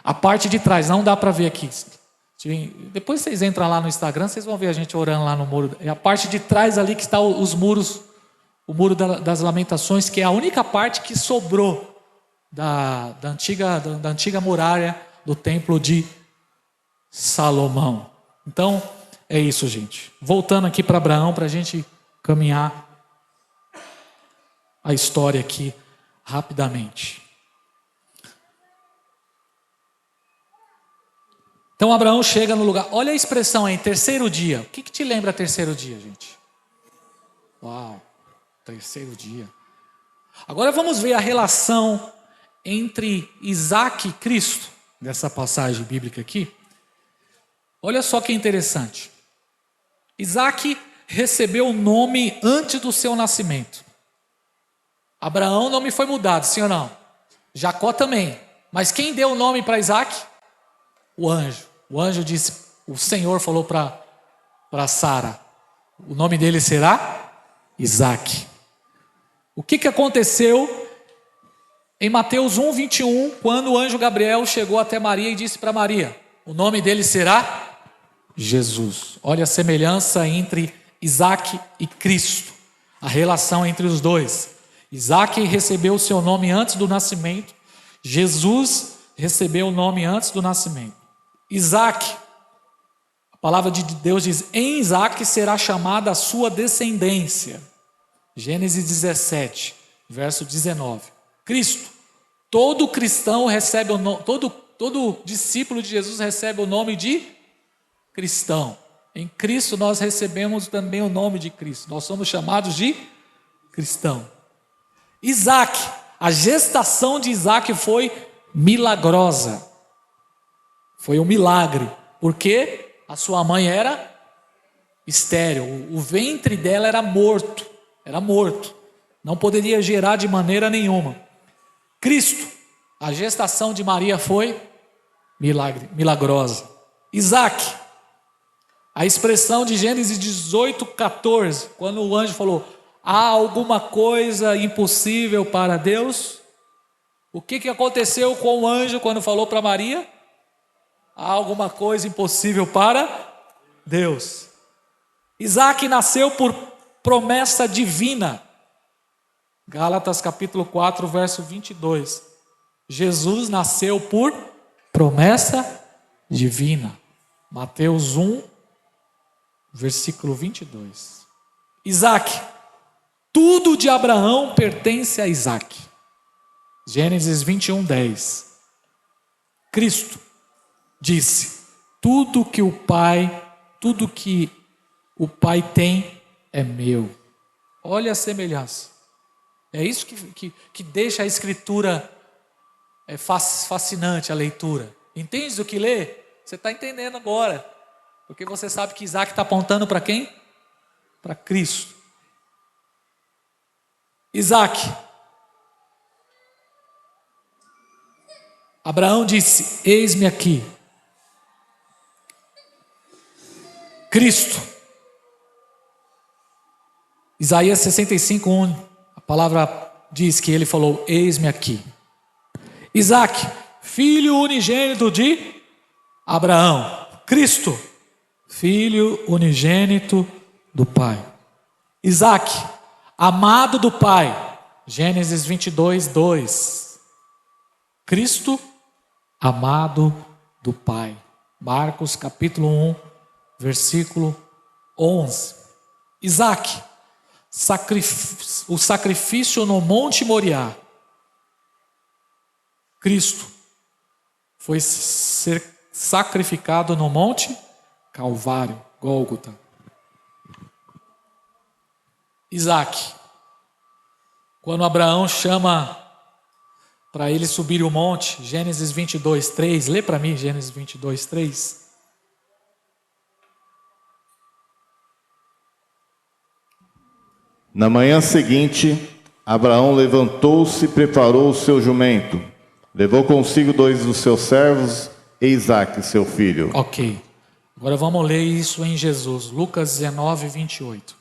A parte de trás, não dá para ver aqui. Depois vocês entram lá no Instagram, vocês vão ver a gente orando lá no muro. É a parte de trás ali que está os muros, o muro das lamentações, que é a única parte que sobrou da antiga muralha do templo de Salomão. Então, é isso, gente. Voltando aqui para Abraão, para a gente caminhar a história aqui rapidamente. Então Abraão chega no lugar. Olha a expressão aí, terceiro dia. O que te lembra terceiro dia, gente? Uau, terceiro dia. Agora vamos ver a relação entre Isaac e Cristo, nessa passagem bíblica aqui. Olha só que interessante. Isaac recebeu o nome antes do seu nascimento. Abraão, o nome foi mudado, sim ou não? Jacó também. Mas quem deu o nome para Isaac? O anjo. O anjo disse, o Senhor falou para Sara, o nome dele será Isaac. O que aconteceu em Mateus 1:21, quando o anjo Gabriel chegou até Maria e disse para Maria, o nome dele será Jesus. Olha a semelhança entre Isaac e Cristo, a relação entre os dois. Isaac recebeu o seu nome antes do nascimento, Jesus recebeu o nome antes do nascimento. Isaac, a palavra de Deus diz, em Isaac será chamada a sua descendência. Gênesis 17, verso 19. Cristo, todo cristão recebe o nome, todo discípulo de Jesus recebe o nome de cristão. Em Cristo nós recebemos também o nome de Cristo. Nós somos chamados de cristão. Isaac, a gestação de Isaac foi milagrosa. Foi um milagre, porque a sua mãe era estéril, o ventre dela era morto, não poderia gerar de maneira nenhuma. Cristo, a gestação de Maria foi milagrosa. Isaac, a expressão de Gênesis 18:14, quando o anjo falou, há alguma coisa impossível para Deus? O que aconteceu com o anjo quando falou para Maria? Há alguma coisa impossível para Deus. Isaac nasceu por promessa divina. Gálatas capítulo 4, verso 22. Jesus nasceu por promessa divina. Mateus 1, versículo 22. Isaac, tudo de Abraão pertence a Isaac. Gênesis 21, 10. Cristo disse, tudo que o Pai tem é meu. Olha a semelhança. É isso que deixa a Escritura fascinante, a leitura. Entende o que lê? Você está entendendo agora. Porque você sabe que Isaac está apontando para quem? Para Cristo. Isaac. Abraão disse, eis-me aqui. Cristo. Isaías 65:1, a palavra diz que ele falou, eis-me aqui. Isaac, filho unigênito de Abraão. Cristo, filho unigênito do Pai. Isaac, amado do Pai. Gênesis 22:2. Cristo, amado do Pai. Marcos capítulo 1, versículo 11. Isaac, o sacrifício no Monte Moriá. Cristo foi ser sacrificado no Monte Calvário, Gólgota. Isaac, quando Abraão chama para ele subir o monte. Gênesis 22, 3. Lê para mim Gênesis 22, 3. Na manhã seguinte, Abraão levantou-se e preparou o seu jumento. Levou consigo 2 dos seus servos e Isaque, seu filho. Ok. Agora vamos ler isso em Jesus. Lucas 19, 28.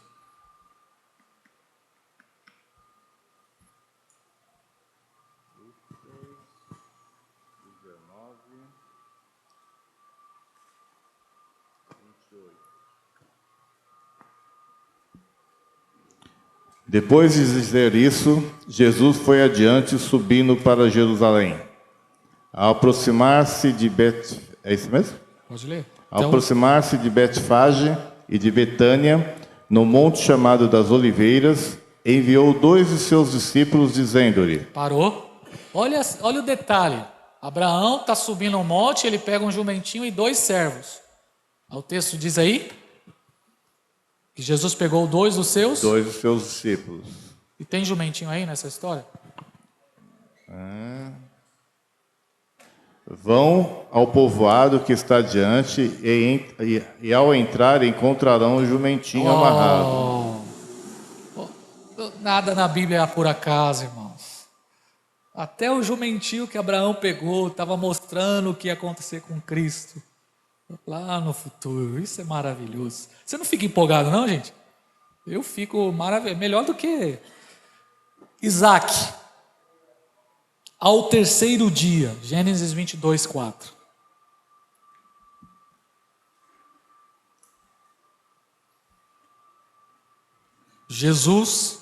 Depois de dizer isso, Jesus foi adiante, subindo para Jerusalém. Ao aproximar-se de É isso mesmo? Pode ler. Ao aproximar-se de Betfage e de Betânia, no monte chamado das Oliveiras, enviou 2 de seus discípulos, dizendo-lhe... Parou. Olha o detalhe. Abraão está subindo um monte, ele pega um jumentinho e 2 servos. O texto diz aí que Jesus pegou 2 dos seus... 2 dos seus discípulos. E tem jumentinho aí nessa história? Vão ao povoado que está diante e ao entrar encontrarão o jumentinho amarrado. Nada na Bíblia é por acaso, irmãos. Até o jumentinho que Abraão pegou estava mostrando o que ia acontecer com Cristo lá no futuro. Isso é maravilhoso. Você não fica empolgado não, gente? Eu fico maravilhoso. Melhor do que Isaque. Ao terceiro dia, Gênesis 22, 4. Jesus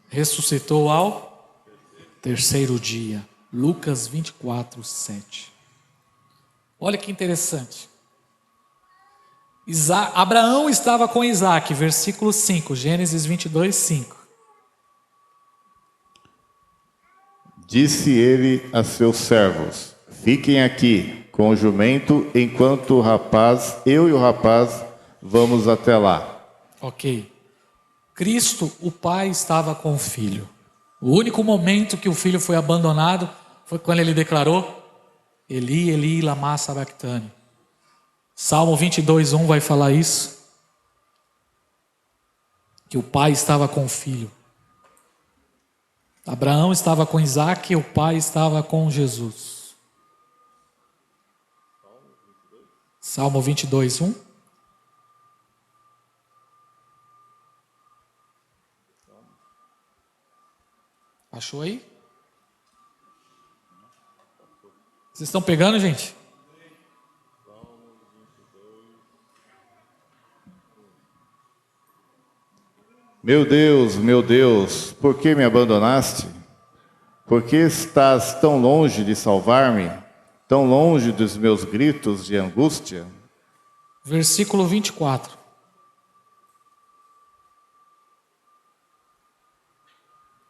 ressuscitou ao terceiro dia. Lucas 24, 7. Olha que interessante. Abraão estava com Isaque, versículo 5, Gênesis 22, 5. Disse ele a seus servos: fiquem aqui com o jumento, enquanto eu e o rapaz, vamos até lá. Ok. Cristo, o pai, estava com o filho. O único momento que o filho foi abandonado foi quando ele declarou: Eli, Eli, lama sabachthani. Salmo 22, 1 vai falar isso. Que o pai estava com o filho. Abraão estava com Isaque e o pai estava com Jesus. Salmo 22, 1. Achou aí? Vocês estão pegando, gente? Meu Deus, por que me abandonaste? Por que estás tão longe de salvar-me? Tão longe dos meus gritos de angústia? Versículo 24.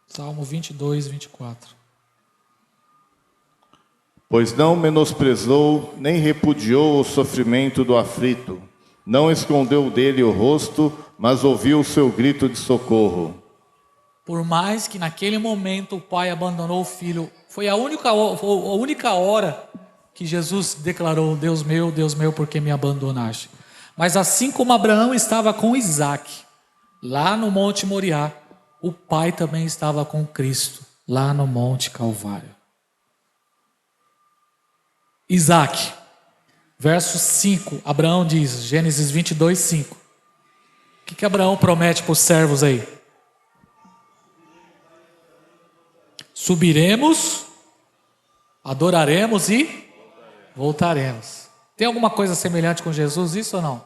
Salmo 22, 24. Pois não menosprezou, nem repudiou o sofrimento do aflito. Não escondeu dele o rosto, mas ouviu o seu grito de socorro. Por mais que naquele momento o pai abandonou o filho, foi a única hora que Jesus declarou: Deus meu, por que me abandonaste? Mas assim como Abraão estava com Isaque, lá no Monte Moriá, o pai também estava com Cristo, lá no Monte Calvário. Isaque, verso 5, Abraão diz, Gênesis 22, 5. O que Abraão promete para os servos aí? Subiremos, adoraremos e voltaremos. Tem alguma coisa semelhante com Jesus, isso ou não?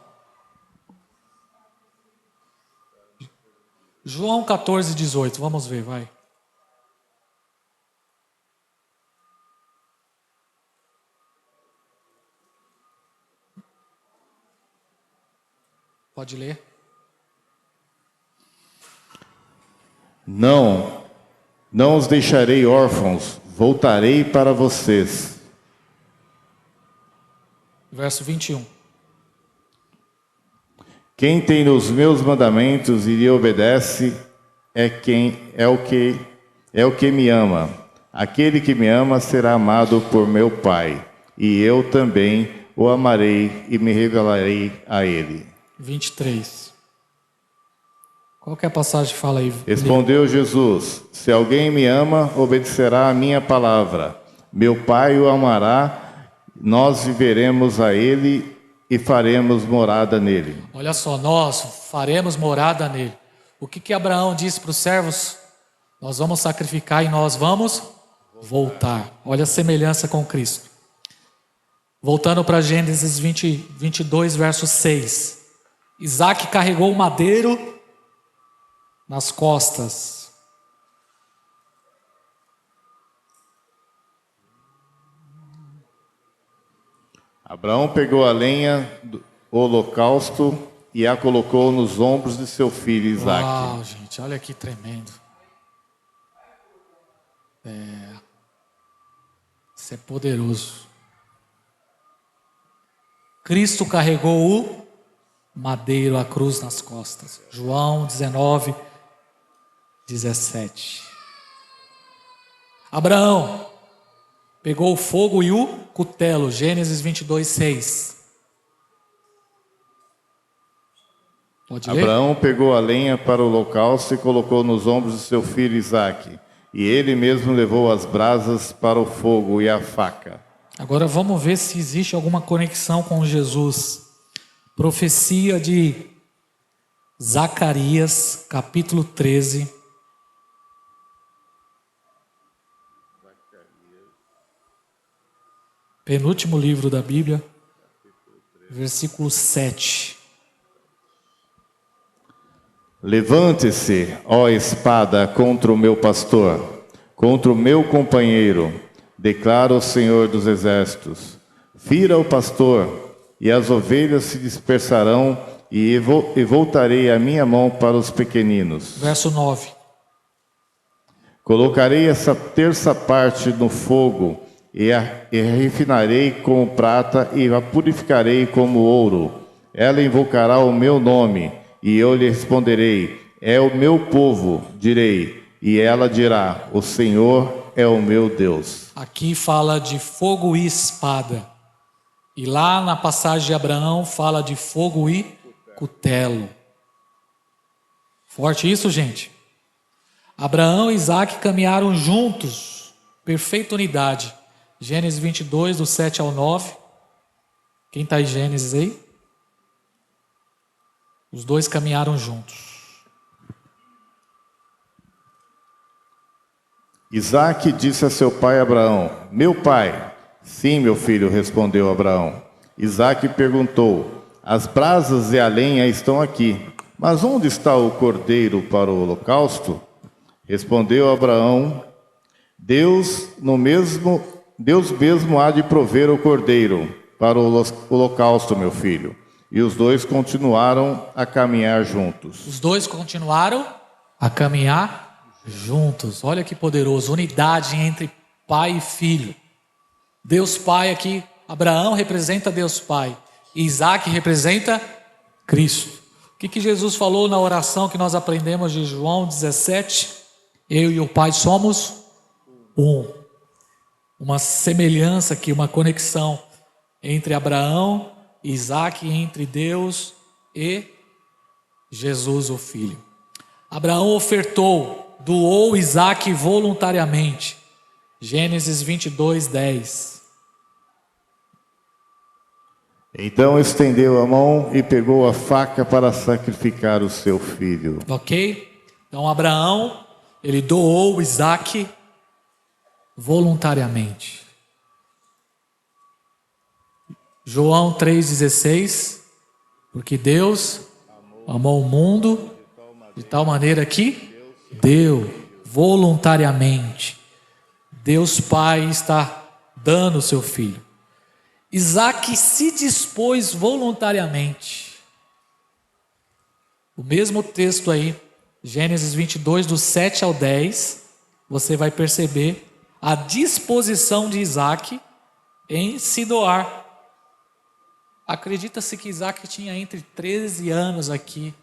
João 14, 18, vamos ver, vai. Pode ler. Não os deixarei órfãos, voltarei para vocês. Verso 21. Quem tem nos meus mandamentos e lhe obedece é o que me ama. Aquele que me ama será amado por meu Pai, e eu também o amarei e me revelarei a ele. 23. Qual que é a passagem que fala aí? Respondeu Jesus: Se alguém me ama, obedecerá a minha palavra. Meu Pai o amará, nós viveremos a ele e faremos morada nele. Olha só, nós faremos morada nele. O que Abraão disse para os servos? Nós vamos sacrificar e nós vamos voltar. Olha a semelhança com Cristo. Voltando para Gênesis 22, verso 6. Isaac carregou o madeiro nas costas. Abraão pegou a lenha do holocausto e a colocou nos ombros de seu filho Isaque. Uau, gente, olha que tremendo. Isso é poderoso. Cristo carregou o madeiro, a cruz nas costas. João 19, 17. Abraão pegou o fogo e o cutelo. Gênesis 22, 6. Pode ler? Abraão pegou a lenha para o holocausto e colocou nos ombros de seu filho Isaque. E ele mesmo levou as brasas para o fogo e a faca. Agora vamos ver se existe alguma conexão com Jesus. Profecia de Zacarias, capítulo 13. Penúltimo livro da Bíblia, versículo 7. Levante-se, ó espada, contra o meu pastor, contra o meu companheiro, declara o Senhor dos Exércitos. Fira o pastor, e as ovelhas se dispersarão, e voltarei a minha mão para os pequeninos. Verso 9. Colocarei essa terça parte no fogo, e a refinarei como prata, e a purificarei como ouro. Ela invocará o meu nome, e eu lhe responderei: é o meu povo, direi. E ela dirá: o Senhor é o meu Deus. Aqui fala de fogo e espada. E lá na passagem de Abraão fala de fogo e cutelo. Forte isso, gente. Abraão e Isaac caminharam juntos, perfeita unidade. Gênesis 22, do 7 ao 9. Quem está em Gênesis aí? Os dois caminharam juntos. Isaque disse a seu pai Abraão: meu pai. Sim, meu filho, respondeu Abraão. Isaque perguntou: as brasas e a lenha estão aqui, mas onde está o cordeiro para o holocausto? Respondeu Abraão: Deus mesmo há de prover o cordeiro para o holocausto, meu filho. E os dois continuaram a caminhar juntos. Os dois continuaram a caminhar juntos. Olha que poderoso, unidade entre pai e filho. Deus Pai aqui, Abraão representa Deus Pai, e Isaac representa Cristo. O que Jesus falou na oração que nós aprendemos de João 17? Eu e o Pai somos um. Uma semelhança aqui, uma conexão entre Abraão e Isaac, entre Deus e Jesus, o Filho. Abraão ofertou, doou Isaac voluntariamente. Gênesis 22, 10. Então estendeu a mão e pegou a faca para sacrificar o seu filho. Ok? Então Abraão, ele doou Isaac voluntariamente. João 3,16. Porque Deus amou o mundo de tal maneira que deu voluntariamente. Deus Pai está dando o seu filho. Isaac se dispôs voluntariamente. O mesmo texto aí, Gênesis 22, do 7 ao 10, você vai perceber a disposição de Isaac em se doar. Acredita-se que Isaac tinha entre 13 anos aqui,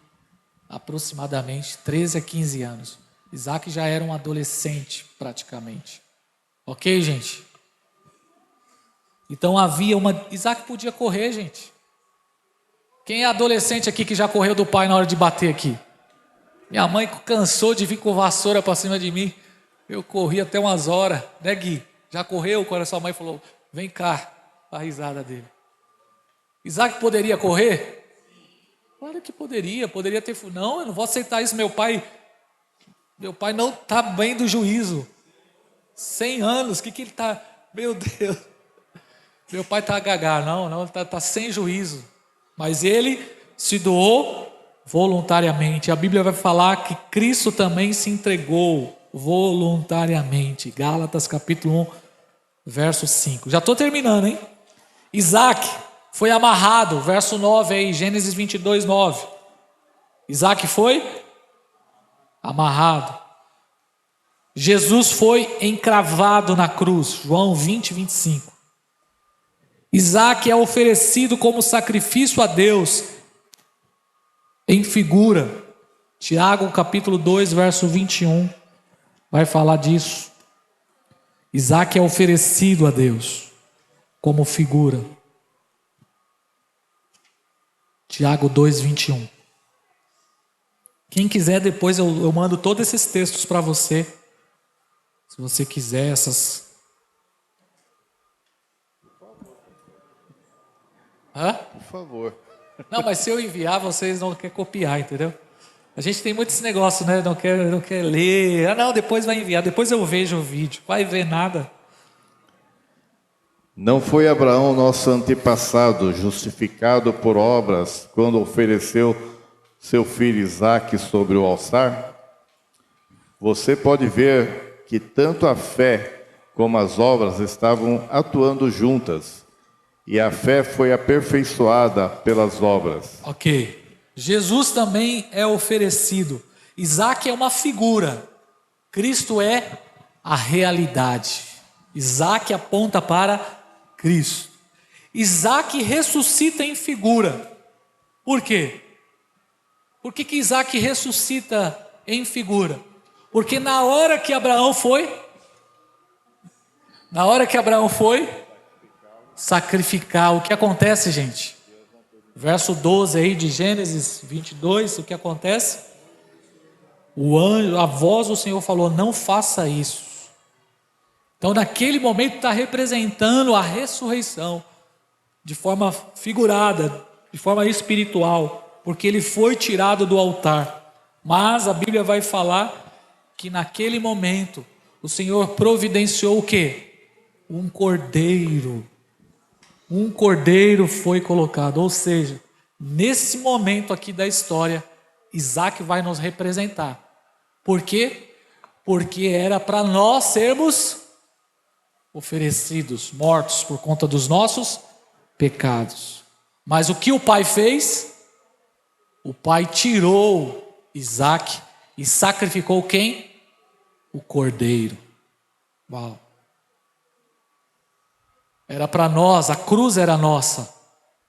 aproximadamente, 13 a 15 anos. Isaac já era um adolescente, praticamente. Ok, gente? Então havia uma... Isaac podia correr, gente. Quem é adolescente aqui que já correu do pai na hora de bater aqui? Minha mãe cansou de vir com vassoura para cima de mim. Eu corri até umas horas, né, Gui? Já correu quando a sua mãe falou, vem cá, a risada dele. Isaac poderia correr? Claro que poderia ter... Não, eu não vou aceitar isso, meu pai não está bem do juízo. 100 anos, o que ele está... Meu Deus, meu pai está gaga, não, está sem juízo. Mas ele se doou voluntariamente. A Bíblia vai falar que Cristo também se entregou voluntariamente. Gálatas capítulo 1, verso 5. Já estou terminando, hein? Isaac foi amarrado, verso 9 aí, Gênesis 22, 9. Isaac foi amarrado. Jesus foi encravado na cruz, João 20, 25. Isaac é oferecido como sacrifício a Deus, em figura. Tiago capítulo 2, verso 21, vai falar disso. Isaac é oferecido a Deus, como figura. Tiago 2, 21. Quem quiser, depois eu mando todos esses textos para você. Se você quiser essas... Hã? Por favor. Não, mas se eu enviar, vocês não querem copiar, entendeu? A gente tem muito esse negócio, né? Não quer ler. Ah, não, depois vai enviar. Depois eu vejo o vídeo. Vai ver nada. Não foi Abraão, nosso antepassado, justificado por obras, quando ofereceu seu filho Isaque sobre o altar? Você pode ver que tanto a fé como as obras estavam atuando juntas. E a fé foi aperfeiçoada pelas obras. Ok. Jesus também é oferecido. Isaac é uma figura. Cristo é a realidade. Isaac aponta para Cristo. Isaac ressuscita em figura. Por quê? Por que Isaac ressuscita em figura? Porque na hora que Abraão foi sacrificar, o que acontece, gente? Verso 12 aí de Gênesis 22, o que acontece? O anjo, a voz do Senhor falou, não faça isso. Então naquele momento está representando a ressurreição, de forma figurada, de forma espiritual, porque ele foi tirado do altar. Mas a Bíblia vai falar que naquele momento o Senhor providenciou o quê? Um cordeiro. Um cordeiro foi colocado, ou seja, nesse momento aqui da história, Isaac vai nos representar. Por quê? Porque era para nós sermos oferecidos, mortos por conta dos nossos pecados. Mas o que o pai fez? O pai tirou Isaac e sacrificou quem? O cordeiro. Uau! Era para nós, a cruz era nossa.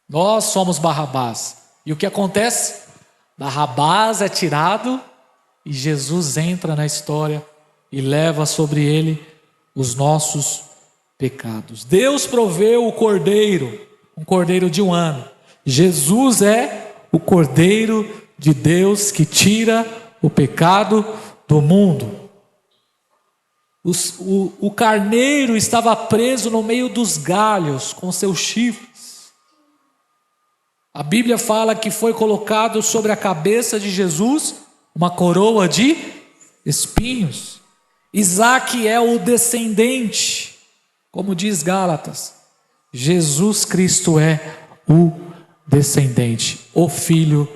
Nós somos Barrabás. E o que acontece? Barrabás é tirado e Jesus entra na história e leva sobre ele os nossos pecados. Deus proveu o cordeiro, um cordeiro de 1 ano. Jesus é o cordeiro de Deus que tira o pecado do mundo. O carneiro estava preso no meio dos galhos com seus chifres. A Bíblia fala que foi colocado sobre a cabeça de Jesus uma coroa de espinhos. Isaac é o descendente, como diz Gálatas. Jesus Cristo é o descendente, o Filho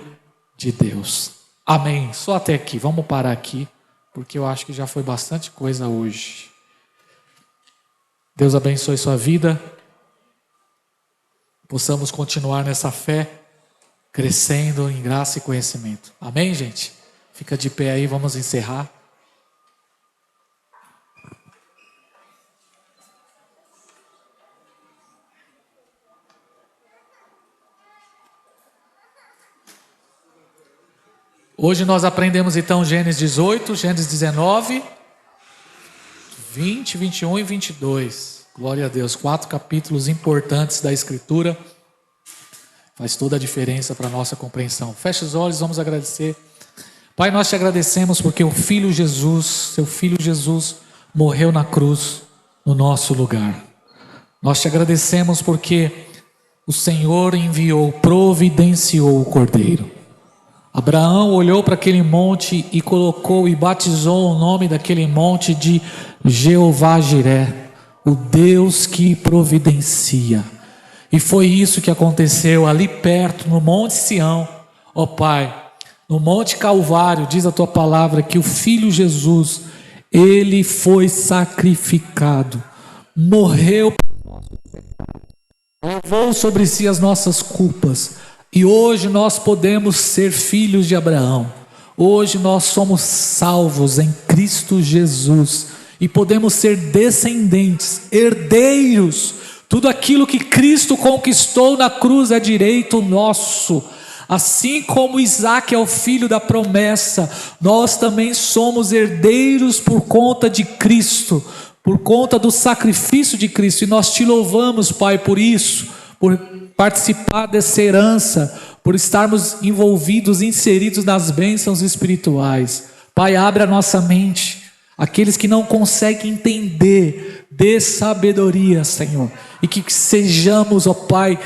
de Deus. Amém. Só até aqui, vamos parar aqui, porque eu acho que já foi bastante coisa hoje. Deus abençoe sua vida. Possamos continuar nessa fé, crescendo em graça e conhecimento. Amém, gente? Fica de pé aí, vamos encerrar. Hoje nós aprendemos então Gênesis 18, Gênesis 19, 20, 21 e 22. Glória a Deus. 4 capítulos importantes da Escritura. Faz toda a diferença para a nossa compreensão. Feche os olhos, vamos agradecer. Pai, nós te agradecemos porque o Filho Jesus, seu Filho Jesus, morreu na cruz no nosso lugar. Nós te agradecemos porque o Senhor enviou, providenciou o Cordeiro. Abraão olhou para aquele monte e colocou e batizou o nome daquele monte de Jeová Jiré, o Deus que providencia. E foi isso que aconteceu ali perto, no Monte Sião, ó Pai, no Monte Calvário, diz a tua palavra que o Filho Jesus, ele foi sacrificado, morreu, levou sobre si as nossas culpas, e hoje nós podemos ser filhos de Abraão. Hoje nós somos salvos em Cristo Jesus e podemos ser descendentes, herdeiros. Tudo aquilo que Cristo conquistou na cruz é direito nosso. Assim como Isaac é o filho da promessa, nós também somos herdeiros por conta de Cristo, por conta do sacrifício de Cristo. E nós te louvamos, Pai, por isso, por participar dessa herança, por estarmos envolvidos, inseridos nas bênçãos espirituais. Pai, abre a nossa mente. Aqueles que não conseguem entender, dê sabedoria, Senhor. E que sejamos, ó Pai,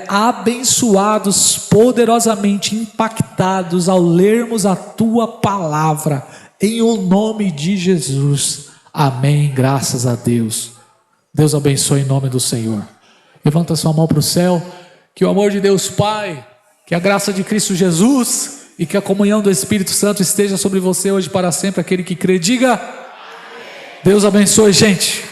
abençoados, poderosamente impactados ao lermos a Tua palavra. Em o nome de Jesus. Amém. Graças a Deus. Deus abençoe em nome do Senhor. Levanta sua mão para o céu. Que o amor de Deus Pai, que a graça de Cristo Jesus e que a comunhão do Espírito Santo esteja sobre você hoje para sempre. Aquele que crê, diga amém. Deus abençoe, gente.